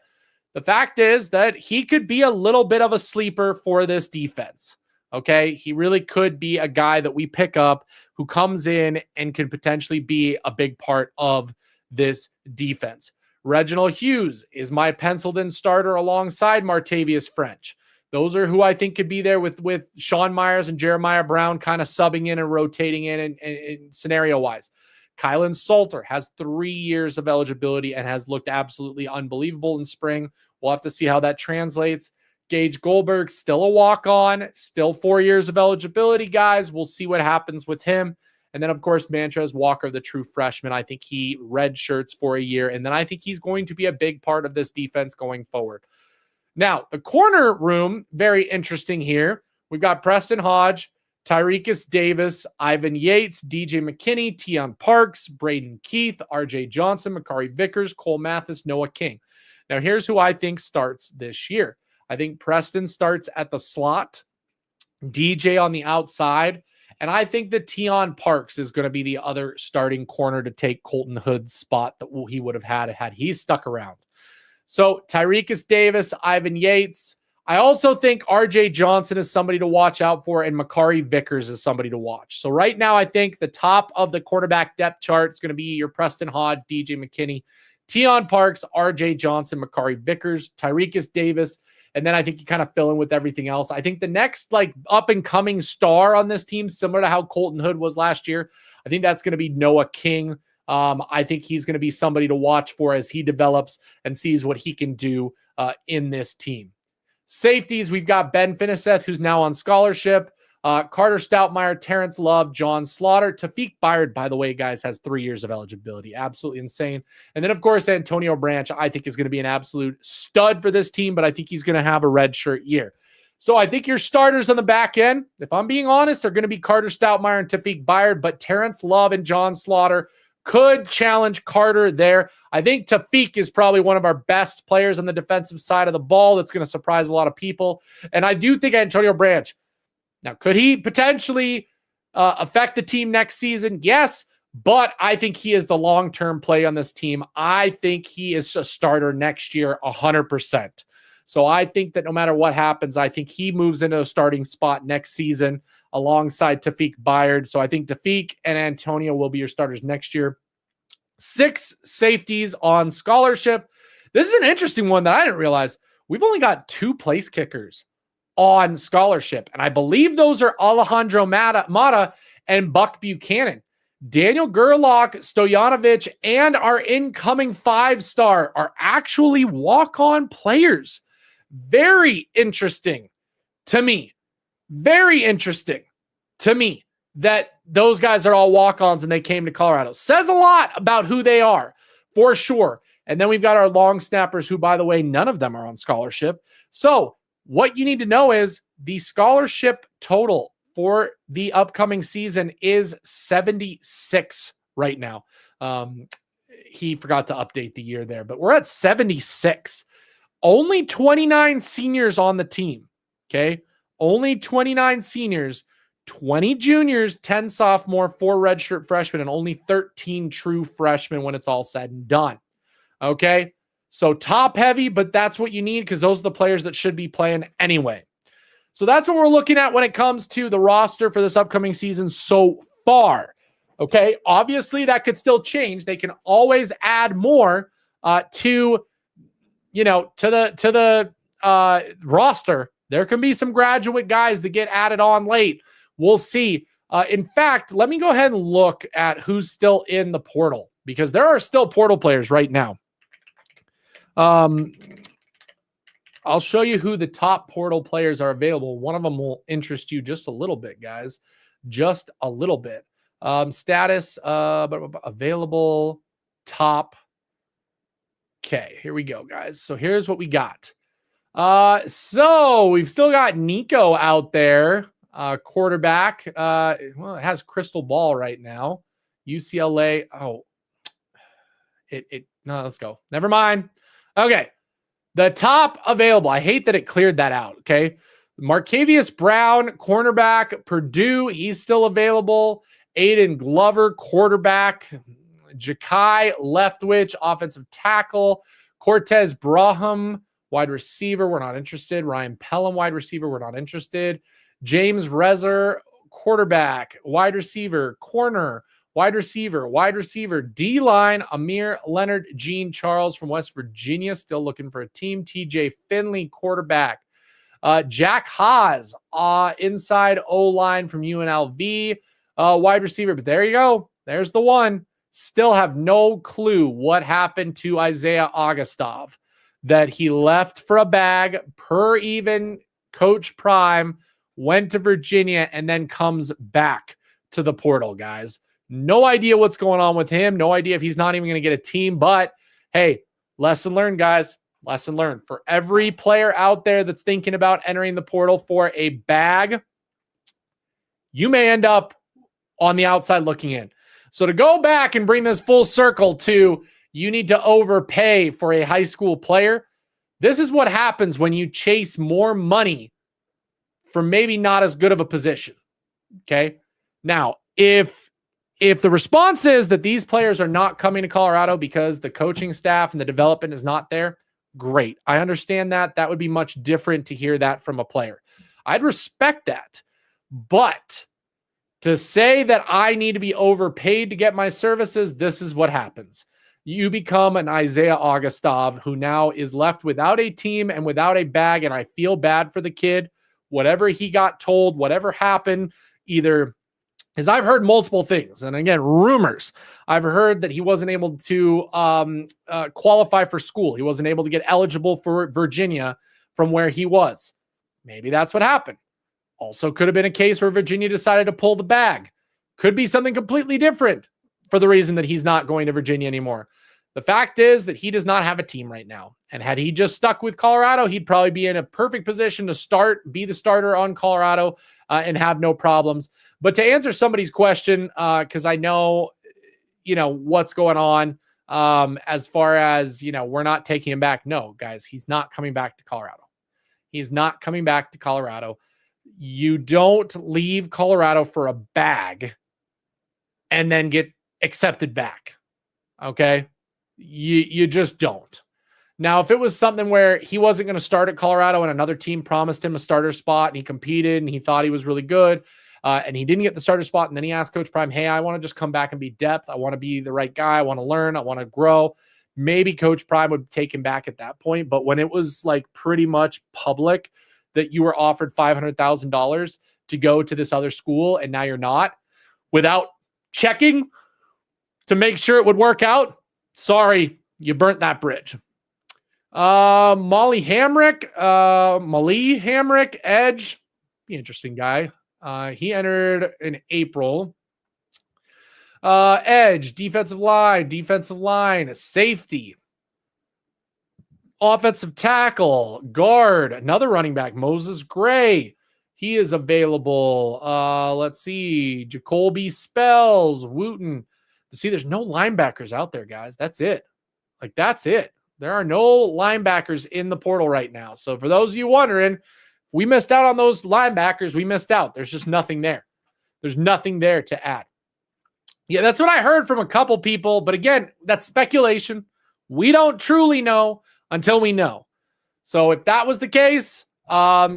The fact is that he could be a little bit of a sleeper for this defense. Okay, he really could be a guy that we pick up who comes in and could potentially be a big part of this defense. Reginald Hughes is my penciled in starter alongside Martavius French. Those are who I think could be there with Sean Myers and Jeremiah Brown kind of subbing in and rotating in and scenario-wise. Kylan Salter has 3 years of eligibility and has looked absolutely unbelievable in spring. We'll have to see how that translates. Gage Goldberg, still a walk-on, still 4 years of eligibility, guys. We'll see what happens with him. And then, of course, Mantrez Walker, the true freshman. I think he redshirts for a year, and then I think he's going to be a big part of this defense going forward. Now, the corner room, very interesting here. We've got Preston Hodge, Tyrekus Davis, Ivan Yates, DJ McKinney, Tion Parks, Braden Keith, RJ Johnson, Makari Vickers, Cole Mathis, Noah King. Now, here's who I think starts this year. I think Preston starts at the slot, DJ on the outside, and I think that Tion Parks is going to be the other starting corner to take Colton Hood's spot that he would have had he stuck around. So Tyrekus Davis, Ivan Yates. I also think RJ Johnson is somebody to watch out for, and Makari Vickers is somebody to watch. So right now, I think the top of the quarterback depth chart is going to be your Preston Hodge, DJ McKinney, Tion Parks, RJ Johnson, Makari Vickers, Tyrekus Davis, and then I think you kind of fill in with everything else. I think the next up-and-coming star on this team, similar to how Colton Hood was last year, I think that's going to be Noah King. I think he's going to be somebody to watch for as he develops and sees what he can do in this team. Safeties, we've got Ben Finiseth, who's now on scholarship, Carter Stoutmeyer, Terrence Love, John Slaughter. Tafiq Byard, by the way, guys, has 3 years of eligibility. Absolutely insane. And then, of course, Antonio Branch, I think, is going to be an absolute stud for this team, but I think he's going to have a redshirt year. So I think your starters on the back end, if I'm being honest, are going to be Carter Stoutmeyer and Tafiq Byard, but Terrence Love and John Slaughter could challenge Carter there. I think Tafiq is probably one of our best players on the defensive side of the ball. That's going to surprise a lot of people. And I do think Antonio Branch, now, could he potentially affect the team next season? Yes, but I think he is the long-term play on this team. I think he is a starter next year 100%. So I think that no matter what happens, I think he moves into a starting spot next season alongside Tafiq Byard. So I think Tafiq and Antonio will be your starters next year. 6 safeties on scholarship. This is an interesting one that I didn't realize. We've only got 2 place kickers on scholarship, and I believe those are Alejandro Mata and Buck Buchanan. Daniel Gerlach, Stojanovic, and our incoming 5-star are actually walk-on players. Very interesting to me. Very interesting to me that those guys are all walk-ons and they came to Colorado. Says a lot about who they are, for sure. And then we've got our long snappers who, by the way, none of them are on scholarship. So what you need to know is the scholarship total for the upcoming season is 76 right now. He forgot to update the year there, but we're at 76. Only 29 seniors on the team, okay? Only 29 seniors, 20 juniors, 10 sophomore, 4 redshirt freshmen, and only 13 true freshmen when it's all said and done, okay? So top heavy, but that's what you need because those are the players that should be playing anyway. So that's what we're looking at when it comes to the roster for this upcoming season so far. Okay, obviously that could still change. They can always add more to the roster. There can be some graduate guys that get added on late. We'll see. In fact, let me go ahead and look at who's still in the portal because there are still portal players right now. I'll show you who the top portal players are available. One of them will interest you just a little bit, guys. Just a little bit. Status, available, top. Okay, here we go, guys. So here's what we got. So we've still got Nico out there, quarterback. Well, it has crystal ball right now. UCLA. Oh, no, let's go. Never mind. Okay. The top available. I hate that it cleared that out. Okay. Marcavius Brown, cornerback, Purdue. He's still available. Aiden Glover, quarterback. Jakai Leftwich, offensive tackle. Cortez Braham, wide receiver. We're not interested. Ryan Pelham, wide receiver. We're not interested. James Rezer, quarterback, wide receiver, corner. Wide receiver, D-line, Amir Leonard, Gene Charles from West Virginia, still looking for a team. TJ Finley, quarterback. Jack Haas, inside O-line from UNLV, wide receiver. But there you go. There's the one. Still have no clue what happened to Isaiah Augustov, that he left for a bag per even Coach Prime, went to Virginia, and then comes back to the portal, guys. No idea what's going on with him. No idea if he's not even going to get a team. But, hey, lesson learned, guys. Lesson learned. For every player out there that's thinking about entering the portal for a bag, you may end up on the outside looking in. So to go back and bring this full circle to you need to overpay for a high school player, this is what happens when you chase more money for maybe not as good of a position. Okay? Now, if the response is that these players are not coming to Colorado because the coaching staff and the development is not there, great. I understand that. That would be much different to hear that from a player. I'd respect that. But to say that I need to be overpaid to get my services, this is what happens. You become an Isaiah Augustov who now is left without a team and without a bag, and I feel bad for the kid. Whatever he got told, whatever happened, either... Because I've heard multiple things. And again, rumors. I've heard that he wasn't able to qualify for school. He wasn't able to get eligible for Virginia from where he was. Maybe that's what happened. Also could have been a case where Virginia decided to pull the bag. Could be something completely different for the reason that he's not going to Virginia anymore. The fact is that he does not have a team right now. And had he just stuck with Colorado, he'd probably be in a perfect position to start, be the starter on Colorado, and have no problems. But to answer somebody's question, because I know, what's going on as far as, we're not taking him back. No, guys, he's not coming back to Colorado. He's not coming back to Colorado. You don't leave Colorado for a bag and then get accepted back. Okay? You just don't. Now, if it was something where he wasn't going to start at Colorado and another team promised him a starter spot and he competed and he thought he was really good and he didn't get the starter spot, and then he asked Coach Prime, hey, I want to just come back and be depth. I want to be the right guy. I want to learn. I want to grow. Maybe Coach Prime would take him back at that point. But when it was like pretty much public that you were offered $500,000 to go to this other school and now you're not, without checking to make sure it would work out, sorry, you burnt that bridge. Mali Hamrick, edge, interesting guy. He entered in April. Edge, defensive line, safety, offensive tackle, guard, another running back, Moses Gray. He is available. Let's see, Jacoby Spells, Wooten. See, there's no linebackers out there, guys. That's it. That's it. There are no linebackers in the portal right now. So for those of you wondering, if we missed out on those linebackers, we missed out. There's just nothing there. There's nothing there to add. Yeah, that's what I heard from a couple people. But again, that's speculation. We don't truly know until we know. So if that was the case,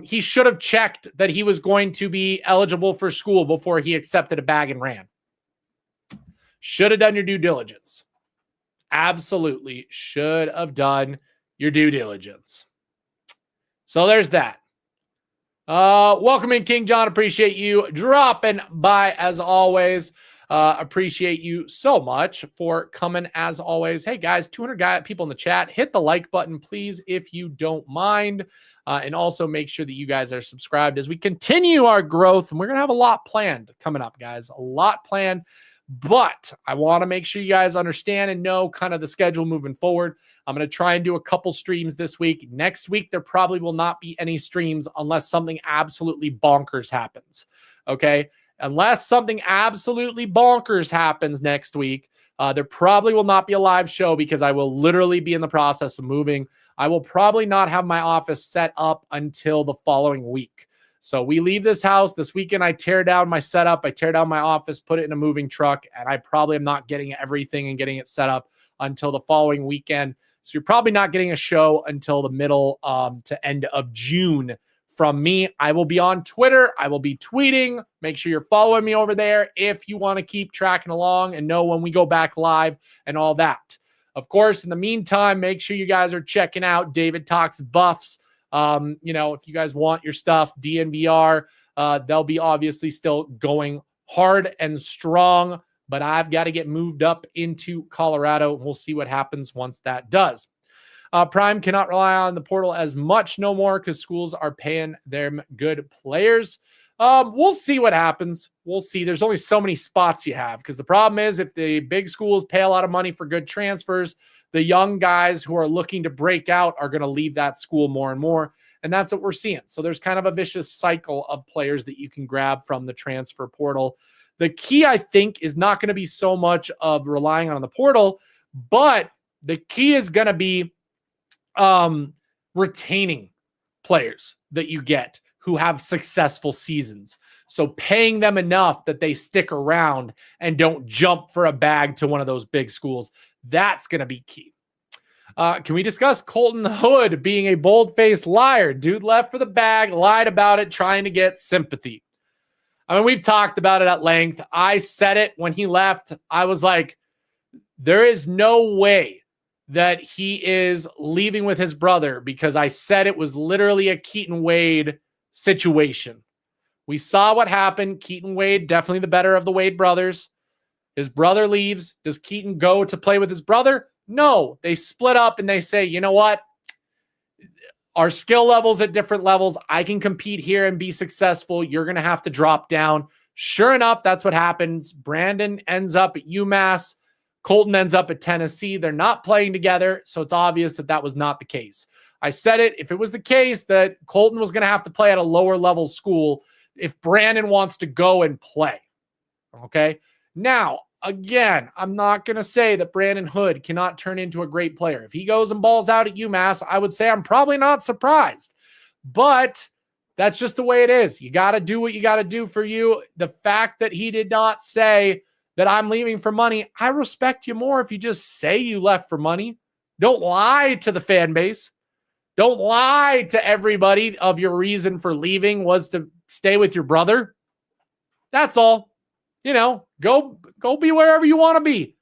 he should have checked that he was going to be eligible for school before he accepted a bag and ran. Should have done your due diligence. Absolutely should have done your due diligence. So there's that. Welcome in, King John. Appreciate you dropping by as always. Appreciate you so much for coming as always. Hey guys, 200 people in the chat. Hit the like button, please, if you don't mind. And also make sure that you guys are subscribed as we continue our growth. And we're going to have a lot planned coming up, guys. A lot planned. But I want to make sure you guys understand and know kind of the schedule moving forward. I'm going to try and do a couple streams this week. Next week, there probably will not be any streams unless something absolutely bonkers happens. Okay? Unless something absolutely bonkers happens next week, there probably will not be a live show because I will literally be in the process of moving. I will probably not have my office set up until the following week. So we leave this house this weekend. I tear down my setup. I tear down my office, put it in a moving truck, and I probably am not getting everything and getting it set up until the following weekend. So you're probably not getting a show until the middle to end of June from me. I will be on Twitter. I will be tweeting. Make sure you're following me over there if you want to keep tracking along and know when we go back live and all that. Of course, in the meantime, make sure you guys are checking out David Talks Buffs. If you guys want your stuff, DNVR, they'll be obviously still going hard and strong, but I've got to get moved up into Colorado. We'll see what happens once that does. Prime cannot rely on the portal as much no more because schools are paying them good players. We'll see what happens. We'll see. There's only so many spots you have because the problem is if the big schools pay a lot of money for good transfers, the young guys who are looking to break out are going to leave that school more and more. And that's what we're seeing. So there's kind of a vicious cycle of players that you can grab from the transfer portal. The key, I think, is not going to be so much of relying on the portal, but the key is going to be retaining players that you get who have successful seasons. So paying them enough that they stick around and don't jump for a bag to one of those big schools. That's going to be key. Can we discuss Colton Hood being a bold-faced liar? Dude left for the bag, lied about it, trying to get sympathy. I mean, we've talked about it at length. I said it when he left. I was like, there is no way that he is leaving with his brother because I said it was literally a Keaton Wade situation. We saw what happened. Keaton Wade, definitely the better of the Wade brothers. His brother leaves. Does Keaton go to play with his brother? No. They split up and they say, you know what? Our skill levels at different levels. I can compete here and be successful. You're going to have to drop down. Sure enough, that's what happens. Brandon ends up at UMass. Colton ends up at Tennessee. They're not playing together, so it's obvious that that was not the case. I said it. If it was the case that Colton was going to have to play at a lower level school, if Brandon wants to go and play. Okay? Now, again, I'm not going to say that Brandon Hood cannot turn into a great player. If he goes and balls out at UMass, I would say I'm probably not surprised. But that's just the way it is. You got to do what you got to do for you. The fact that he did not say that I'm leaving for money, I respect you more if you just say you left for money. Don't lie to the fan base. Don't lie to everybody of your reason for leaving was to stay with your brother. That's all. Go be wherever you want to be.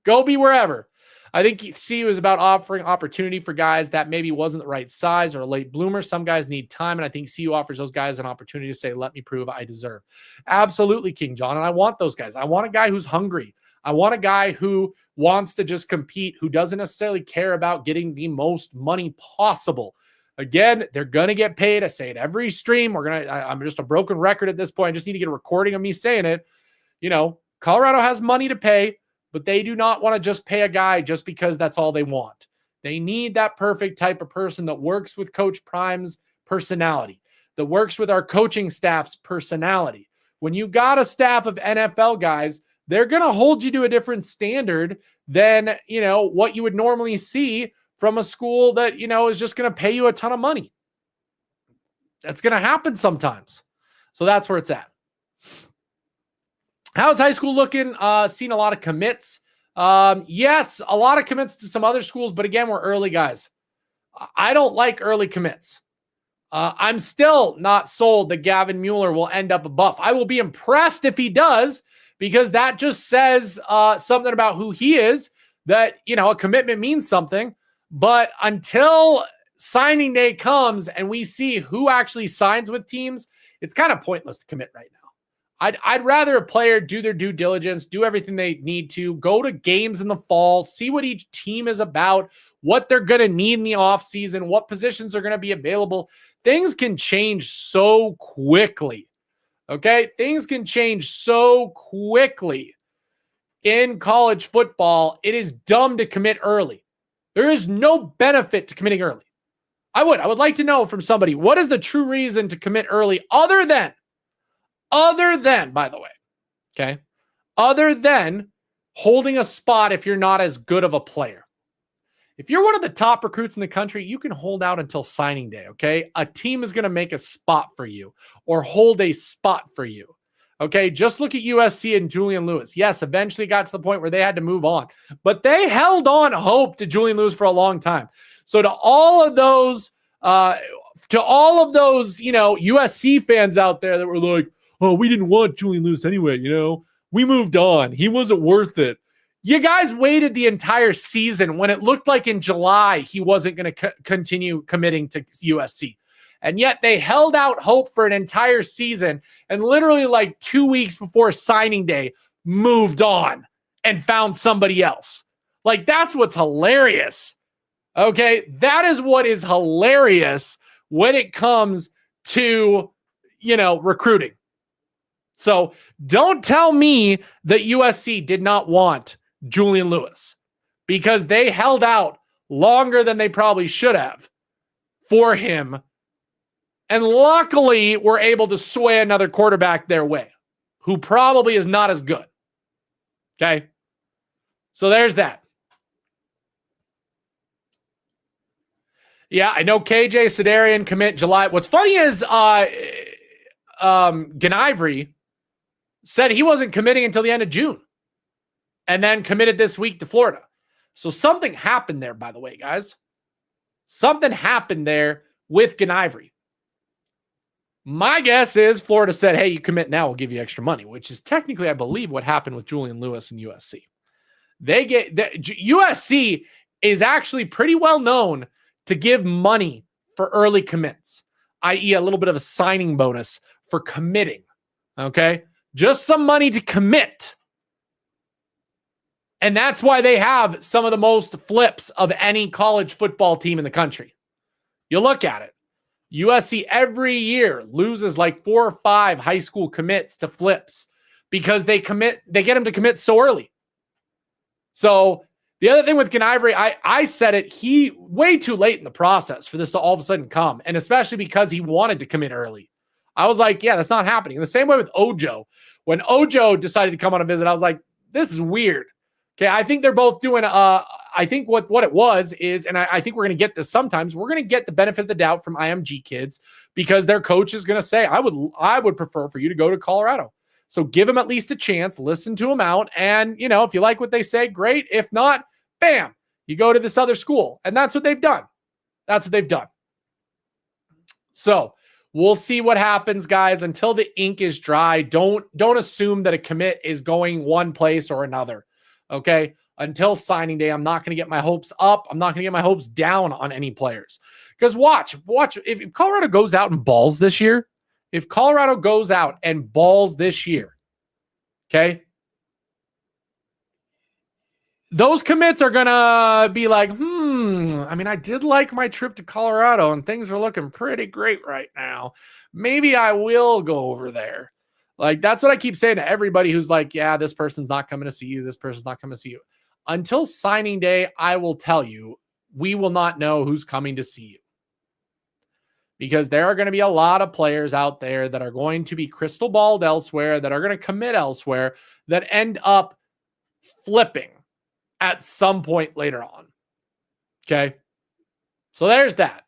Go be wherever. I think CU is about offering opportunity for guys that maybe wasn't the right size or a late bloomer. Some guys need time, and I think CU offers those guys an opportunity to say, let me prove I deserve. Absolutely, King John, and I want those guys. I want a guy who's hungry. I want a guy who wants to just compete, who doesn't necessarily care about getting the most money possible. Again, they're going to get paid. I say it every stream. I'm just a broken record at this point. I just need to get a recording of me saying it. Colorado has money to pay, but they do not want to just pay a guy just because that's all they want. They need that perfect type of person that works with Coach Prime's personality, that works with our coaching staff's personality. When you've got a staff of NFL guys, they're going to hold you to a different standard than, what you would normally see from a school that, is just going to pay you a ton of money. That's going to happen sometimes. So that's where it's at. How's high school looking? Seen a lot of commits. Yes, a lot of commits to some other schools, but again, we're early guys. I don't like early commits. I'm still not sold that Gavin Mueller will end up a Buff. I will be impressed if he does, because that just says something about who he is, that, a commitment means something. But until signing day comes and we see who actually signs with teams, it's kind of pointless to commit right now. I'd rather a player do their due diligence, do everything they need to, go to games in the fall, see what each team is about, what they're going to need in the offseason, what positions are going to be available. Things can change so quickly, okay? Things can change so quickly in college football. It is dumb to commit early. There is no benefit to committing early. I would like to know from somebody, what is the true reason to commit early other than, by the way, okay, other than holding a spot if you're not as good of a player. If you're one of the top recruits in the country, you can hold out until signing day, okay? A team is going to make a spot for you or hold a spot for you, okay? Just look at USC and Julian Lewis. Yes, eventually got to the point where they had to move on, but they held on hope to Julian Lewis for a long time. So to all of those to all of those, USC fans out there that were like, oh, we didn't want Julian Lewis anyway, we moved on. He wasn't worth it. You guys waited the entire season when it looked like in July he wasn't going to continue committing to USC. And yet they held out hope for an entire season and literally like 2 weeks before signing day moved on and found somebody else. Like, that's what's hilarious. Okay, that is what is hilarious when it comes to, recruiting. So don't tell me that USC did not want Julian Lewis, because they held out longer than they probably should have for him. And luckily, we're able to sway another quarterback their way, who probably is not as good. Okay? So there's that. Yeah, I know KJ Sidarian commit July. What's funny is Ganivry said he wasn't committing until the end of June and then committed this week to Florida. So something happened there, by the way, guys. Something happened there with Ganivry. My guess is Florida said, hey, you commit now, we'll give you extra money, which is technically, I believe, what happened with Julian Lewis and USC. USC is actually pretty well known to give money for early commits, i.e. a little bit of a signing bonus for committing, okay? Just some money to commit. And that's why they have some of the most flips of any college football team in the country. You look at it. USC every year loses like 4 or 5 high school commits to flips because they get them to commit so early. So the other thing with Ganivry, I said it, he way too late in the process for this to all of a sudden come, and especially because he wanted to commit early. I was like, yeah, that's not happening. And the same way with Ojo. When Ojo decided to come on a visit, I was like, this is weird. Okay, I think they're both doing, I think what it was is, and I think we're going to get this sometimes, we're going to get the benefit of the doubt from IMG kids because their coach is going to say, I would prefer for you to go to Colorado. So give them at least a chance, listen to them out, and, if you like what they say, great. If not, bam, you go to this other school. And that's what they've done. So we'll see what happens, guys. Until the ink is dry, don't assume that a commit is going one place or another. Okay? Until signing day, I'm not going to get my hopes up. I'm not going to get my hopes down on any players. Because watch, if Colorado goes out and balls this year, okay, those commits are going to be like, I did like my trip to Colorado and things are looking pretty great right now. Maybe I will go over there. Like, that's what I keep saying to everybody who's like, yeah, this person's not coming to see you. This person's not coming to see you. Until signing day, I will tell you, we will not know who's coming to see you. Because there are going to be a lot of players out there that are going to be crystal balled elsewhere, that are going to commit elsewhere, that end up flipping at some point later on. Okay? So there's that.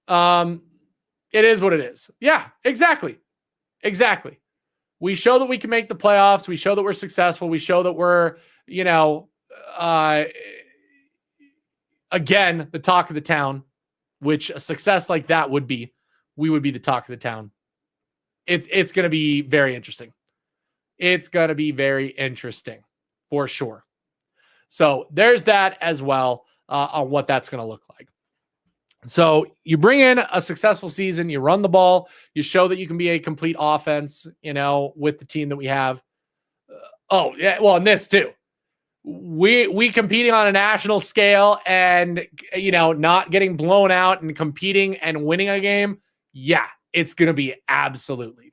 It is what it is. Yeah, exactly. We show that we can make the playoffs. We show that we're successful. We show that we're, again, the talk of the town, which a success like that would be. We would be the talk of the town. It's going to be very interesting. It's going to be very interesting for sure. So there's that as well on what that's going to look like. So you bring in a successful season, you run the ball, you show that you can be a complete offense, with the team that we have. And this too. We competing on a national scale and, not getting blown out and competing and winning a game. Yeah, it's going to be absolutely.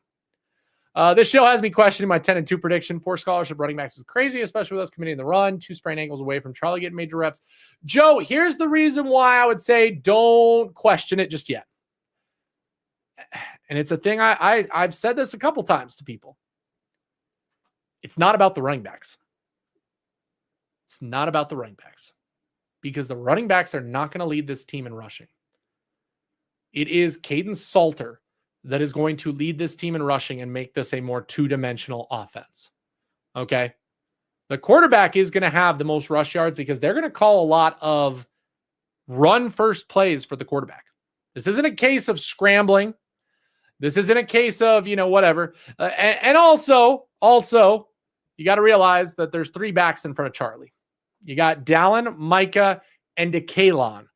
This show has me questioning my 10-2 prediction. 4 scholarship running backs is crazy, especially with us committing the run. 2 sprained ankles away from Charlie getting major reps. Joe, here's the reason why I would say don't question it just yet. And it's a thing I've said this a couple times to people. It's not about the running backs. It's not about the running backs. Because the running backs are not going to lead this team in rushing. It is Caden Salter that is going to lead this team in rushing and make this a more two-dimensional offense. Okay? The quarterback is going to have the most rush yards because they're going to call a lot of run-first plays for the quarterback. This isn't a case of scrambling. This isn't a case of, whatever. And also, you got to realize that there's 3 backs in front of Charlie. You got Dallin, Micah, and DeKalon.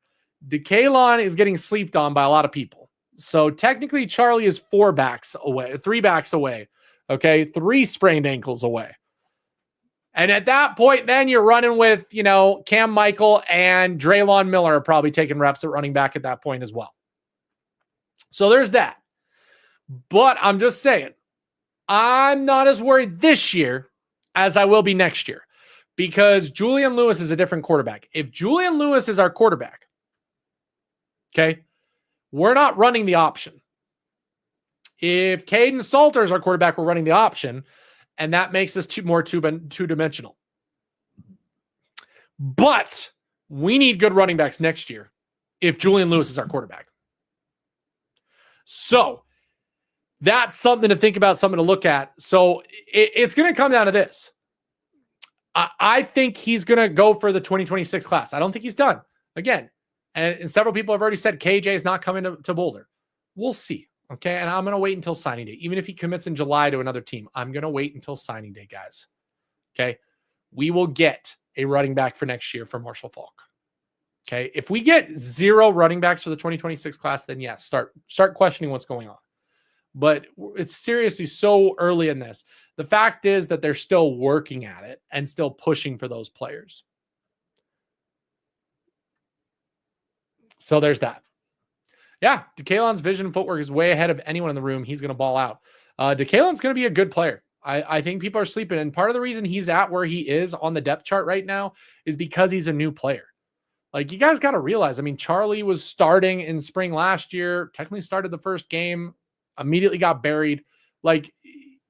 DeKalon is getting sleeped on by a lot of people. So technically, Charlie is 3 backs away. Okay, 3 sprained ankles away. And at that point, then you're running with, Cam Michael and Draylon Miller are probably taking reps at running back at that point as well. So there's that. But I'm just saying, I'm not as worried this year as I will be next year because Julian Lewis is a different quarterback. If Julian Lewis is our quarterback, okay, we're not running the option. If Caden Salter is our quarterback, we're running the option, and that makes us more two-dimensional. But we need good running backs next year if Julian Lewis is our quarterback. So that's something to think about, something to look at. So it's going to come down to this. I think he's going to go for the 2026 class. I don't think he's done. Again, and several people have already said KJ is not coming to Boulder. We'll see. Okay, and I'm going to wait until signing day. Even if he commits in July to another team, I'm going to wait until signing day, guys. Okay, we will get a running back for next year for Marshall Faulk. Okay, if we get 0 running backs for the 2026 class, then yes, start questioning what's going on. But it's seriously so early in this. The fact is that they're still working at it and still pushing for those players. So there's that. Yeah, DeKalon's vision and footwork is way ahead of anyone in the room. He's going to ball out. DeKalon's going to be a good player. I think people are sleeping. And part of the reason he's at where he is on the depth chart right now is because he's a new player. Like, you guys got to realize, Charlie was starting in spring last year, technically started the first game, immediately got buried. Like,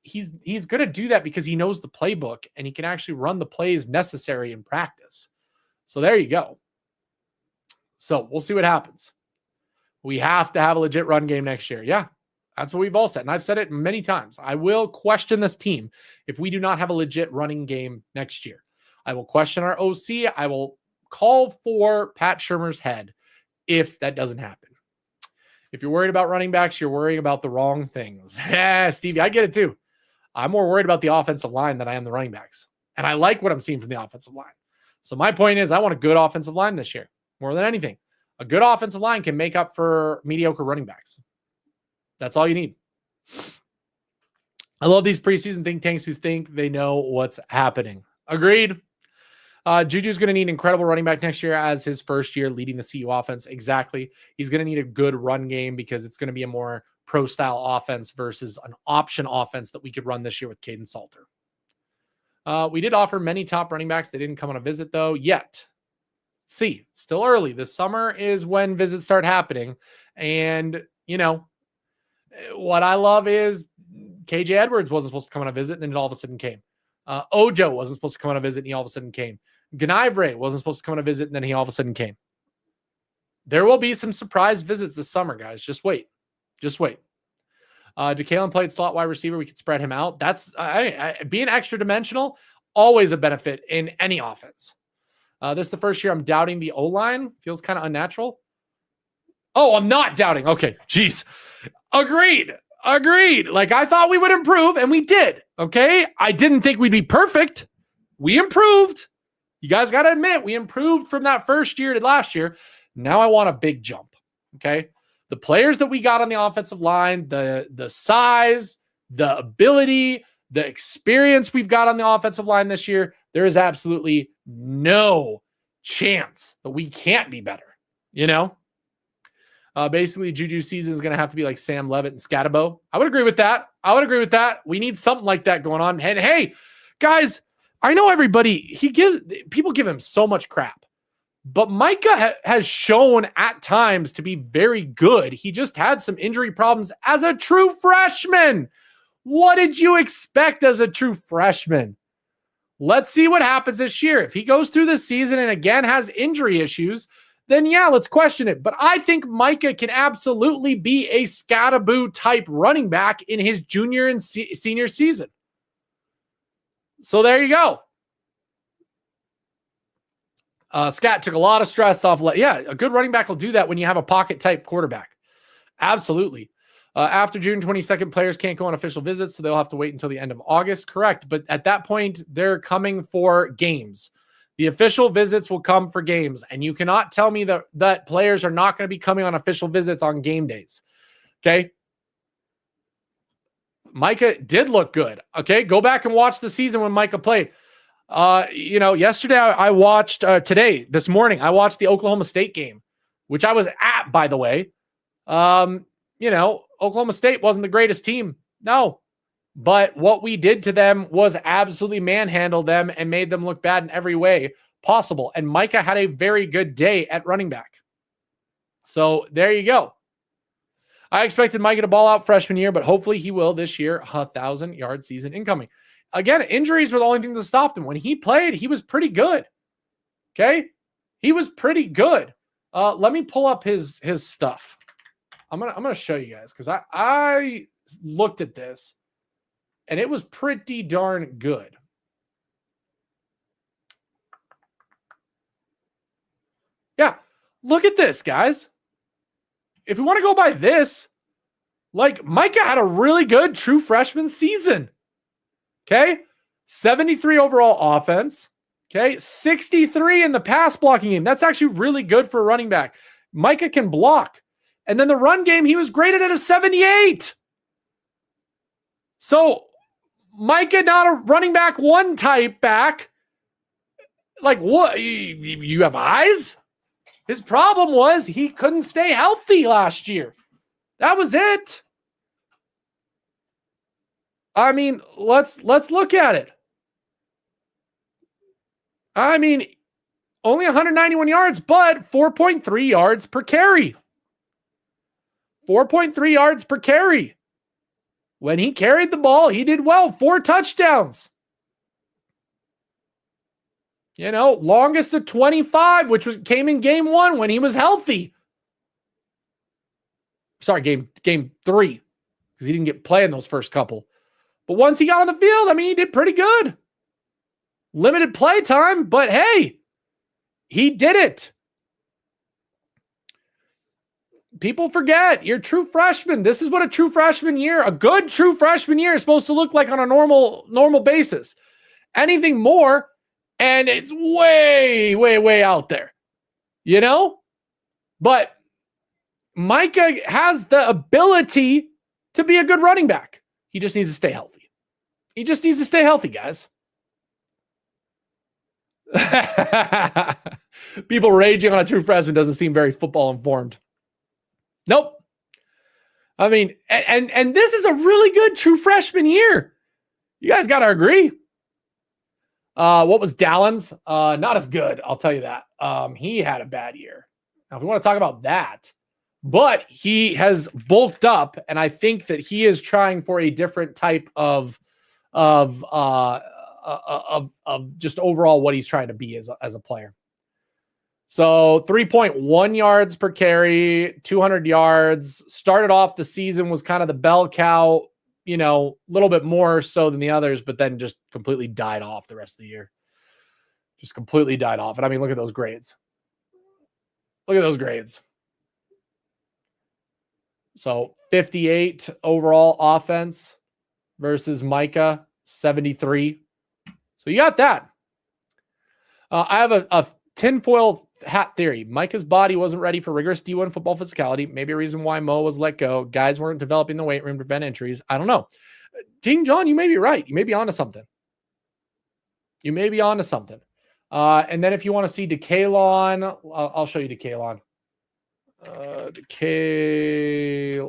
he's going to do that because he knows the playbook and he can actually run the plays necessary in practice. So there you go. So we'll see what happens. We have to have a legit run game next year. Yeah, that's what we've all said. And I've said it many times. I will question this team if we do not have a legit running game next year. I will question our OC. I will call for Pat Shurmur's head if that doesn't happen. If you're worried about running backs, you're worrying about the wrong things. Yeah, Stevie, I get it too. I'm more worried about the offensive line than I am the running backs. And I like what I'm seeing from the offensive line. So my point is I want a good offensive line this year more than anything. A good offensive line can make up for mediocre running backs. That's all you need. I love these preseason think tanks who think they know what's happening. Agreed. Juju's going to need an incredible running back next year as his first year leading the CU offense. Exactly. He's going to need a good run game because it's going to be a more pro-style offense versus an option offense that we could run this year with Caden Salter. We did offer many top running backs. They didn't come on a visit, though, yet. See, still early. This summer is when visits start happening. And, what I love is KJ Edwards wasn't supposed to come on a visit, and then all of a sudden came. Ojo wasn't supposed to come on a visit, and he all of a sudden came. Ganivre wasn't supposed to come on a visit, and then he all of a sudden came. There will be some surprise visits this summer, guys. Just wait. DeKalon played slot wide receiver. We could spread him out. That's being extra dimensional, always a benefit in any offense. This is the first year I'm doubting the O-line. Feels kind of unnatural. Oh, I'm not doubting. Okay, geez. Agreed. Like, I thought we would improve, and we did. Okay? I didn't think we'd be perfect. We improved. You guys got to admit, we improved from that first year to last year. Now I want a big jump. Okay? The players that we got on the offensive line, the size, the ability, the experience we've got on the offensive line this year, there is absolutely no chance that we can't be better. Basically, Juju season is going to have to be like Sam Levitt and Scatabo. I would agree with that. We need something like that going on. And hey, guys, I know people give him so much crap, but Micah has shown at times to be very good. He just had some injury problems as a true freshman. What did you expect as a true freshman? Let's see what happens this year. If he goes through the season and again has injury issues, then yeah, let's question it. But I think Micah can absolutely be a Scattaboo type running back in his junior and senior season. So there you go. Scat took a lot of stress off. Yeah, a good running back will do that when you have a pocket type quarterback. Absolutely. After June 22nd, players can't go on official visits, so they'll have to wait until the end of August. Correct. But at that point, they're coming for games. The official visits will come for games. And you cannot tell me that players are not going to be coming on official visits on game days. Okay. Micah did look good. Okay. Go back and watch the season when Micah played. Yesterday I watched, this morning, I watched the Oklahoma State game, which I was at, by the way. Oklahoma State wasn't the greatest team. No. But what we did to them was absolutely manhandle them and made them look bad in every way possible. And Micah had a very good day at running back. So there you go. I expected Micah to ball out freshman year, but hopefully he will this year. 1,000-yard season incoming. Again, injuries were the only thing that stopped him. When he played, he was pretty good. Okay? He was pretty good. Let me pull up his stuff. I'm gonna show you guys because I looked at this and it was pretty darn good. Yeah, look at this, guys. If we want to go by this, like Micah had a really good true freshman season. Okay, 73 overall offense. Okay, 63 in the pass blocking game. That's actually really good for a running back. Micah can block. And then the run game, he was graded at a 78. So Micah, not a running back one type back. Like what? You have eyes? His problem was he couldn't stay healthy last year. That was it. I mean, let's look at it. I mean, only 191 yards, but 4.3 yards per carry. 4.3 yards per carry. When he carried the ball, he did well. 4 touchdowns. Longest of 25, which came in game 1 when he was healthy. Sorry, game 3, because he didn't get play in those first couple. But once he got on the field, I mean, he did pretty good. Limited play time, but hey, he did it. People forget you're true freshman. This is what a true freshman year, a good true freshman year is supposed to look like on a normal basis. Anything more, and it's way, way, way out there, But Micah has the ability to be a good running back. He just needs to stay healthy. He just needs to stay healthy, guys. People raging on a true freshman doesn't seem very football informed. Nope. I mean, and this is a really good true freshman year. You guys got to agree. What was Dallin's? Not as good, I'll tell you that. He had a bad year. Now, if we want to talk about that, but he has bulked up, and I think that he is trying for a different type of just overall what he's trying to be as a player. So 3.1 yards per carry, 200 yards. Started off the season was kind of the bell cow, a little bit more so than the others, but then just completely died off the rest of the year. Just completely died off. And I mean, look at those grades. Look at those grades. So 58 overall offense versus Micah, 73. So you got that. I have a tinfoil hat theory. Micah's body wasn't ready for rigorous D1 football physicality. Maybe a reason why Mo was let go. Guys weren't developing the weight room to prevent injuries. I don't know. King John, you may be right. You may be onto something. And then if you want to see Decalon, I'll show you Decalon. Decalon.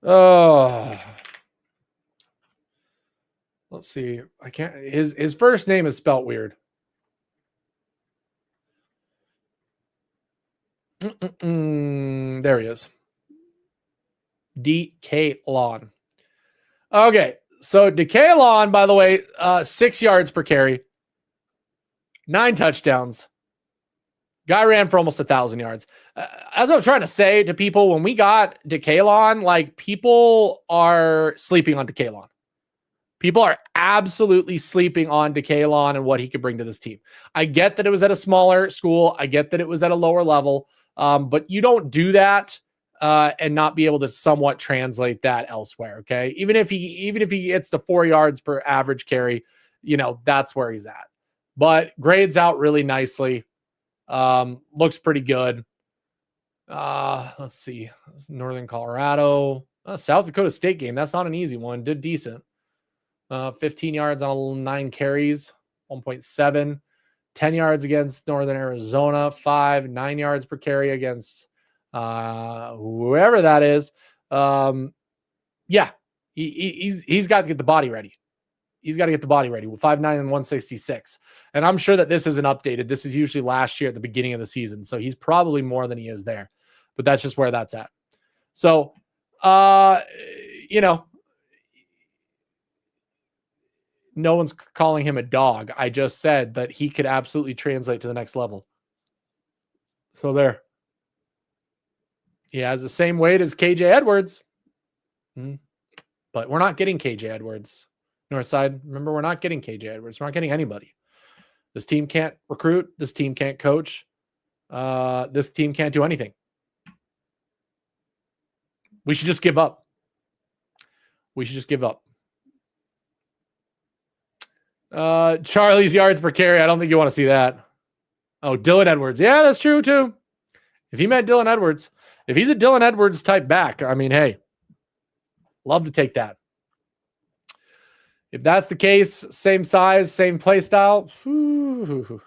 Oh. Let's see. I can't. His first name is spelt weird. There he is. Decalon. Okay, so Decalon, by the way, 6 yards per carry, 9 touchdowns. Guy ran for almost 1,000 yards. As I was trying to say to people, when we got Decalon, like people are sleeping on Decalon. People are absolutely sleeping on Decalon and what he could bring to this team. I get that it was at a smaller school. I get that it was at a lower level. But you don't do that and not be able to somewhat translate that elsewhere. Okay. Even if he gets to 4 yards per average carry, that's where he's at. But grades out really nicely. Looks pretty good. Let's see. Northern Colorado, South Dakota State game. That's not an easy one. Did decent. 15 yards on 9 carries, 1.7. 10 yards against Northern Arizona, 9 yards per carry against whoever that is. He's got to get the body ready. He's got to get the body ready with 5'9" and 166. And I'm sure that this isn't updated. This is usually last year at the beginning of the season. So he's probably more than he is there. But that's just where that's at. So, no one's calling him a dog. I just said that he could absolutely translate to the next level. So there. He has the same weight as KJ Edwards. But we're not getting KJ Edwards. Northside, remember, we're not getting KJ Edwards. We're not getting anybody. This team can't recruit. This team can't coach. This team can't do anything. We should just give up. Charlie's yards per carry. I don't think you want to see that. Oh, Dylan Edwards. Yeah, that's true too. If he met Dylan Edwards, if he's a Dylan Edwards type back, I mean, hey, love to take that. If that's the case, same size, same play style. Well,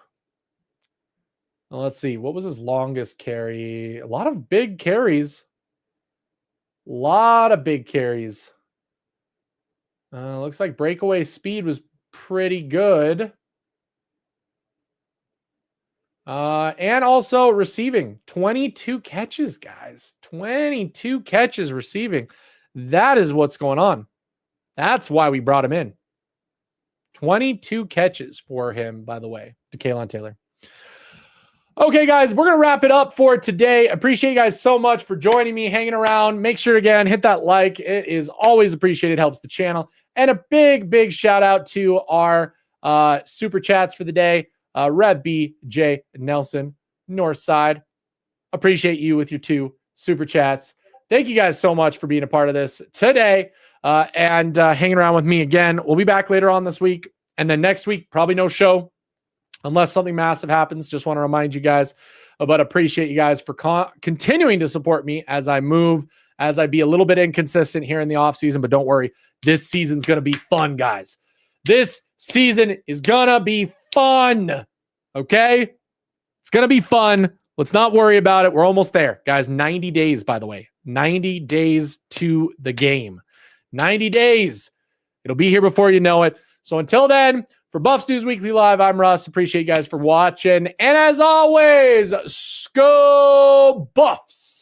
let's see. What was his longest carry? A lot of big carries. Looks like breakaway speed was pretty good. And also receiving. 22 catches, guys. 22 catches receiving. That is what's going on. That's why we brought him in. 22 catches for him, by the way, to Kaylon Taylor. Okay, guys, we're going to wrap it up for today. Appreciate you guys so much for joining me, hanging around. Make sure, again, hit that like. It is always appreciated. Helps the channel. And a big, big shout out to our super chats for the day. Rev B, J, Nelson, Northside. Appreciate you with your 2 super chats. Thank you guys so much for being a part of this today. And hanging around with me again. We'll be back later on this week. And then next week, probably no show unless something massive happens. Just want to remind you guys, but appreciate you guys for continuing to support me as I move, as I be a little bit inconsistent here in the offseason. But don't worry, this season's going to be fun, guys. This season is going to be fun. Okay? It's going to be fun. Let's not worry about it. We're almost there. Guys, 90 days, by the way. 90 days to the game. 90 days. It'll be here before you know it. So until then, for Buffs News Weekly Live, I'm Russ. Appreciate you guys for watching. And as always, go Buffs!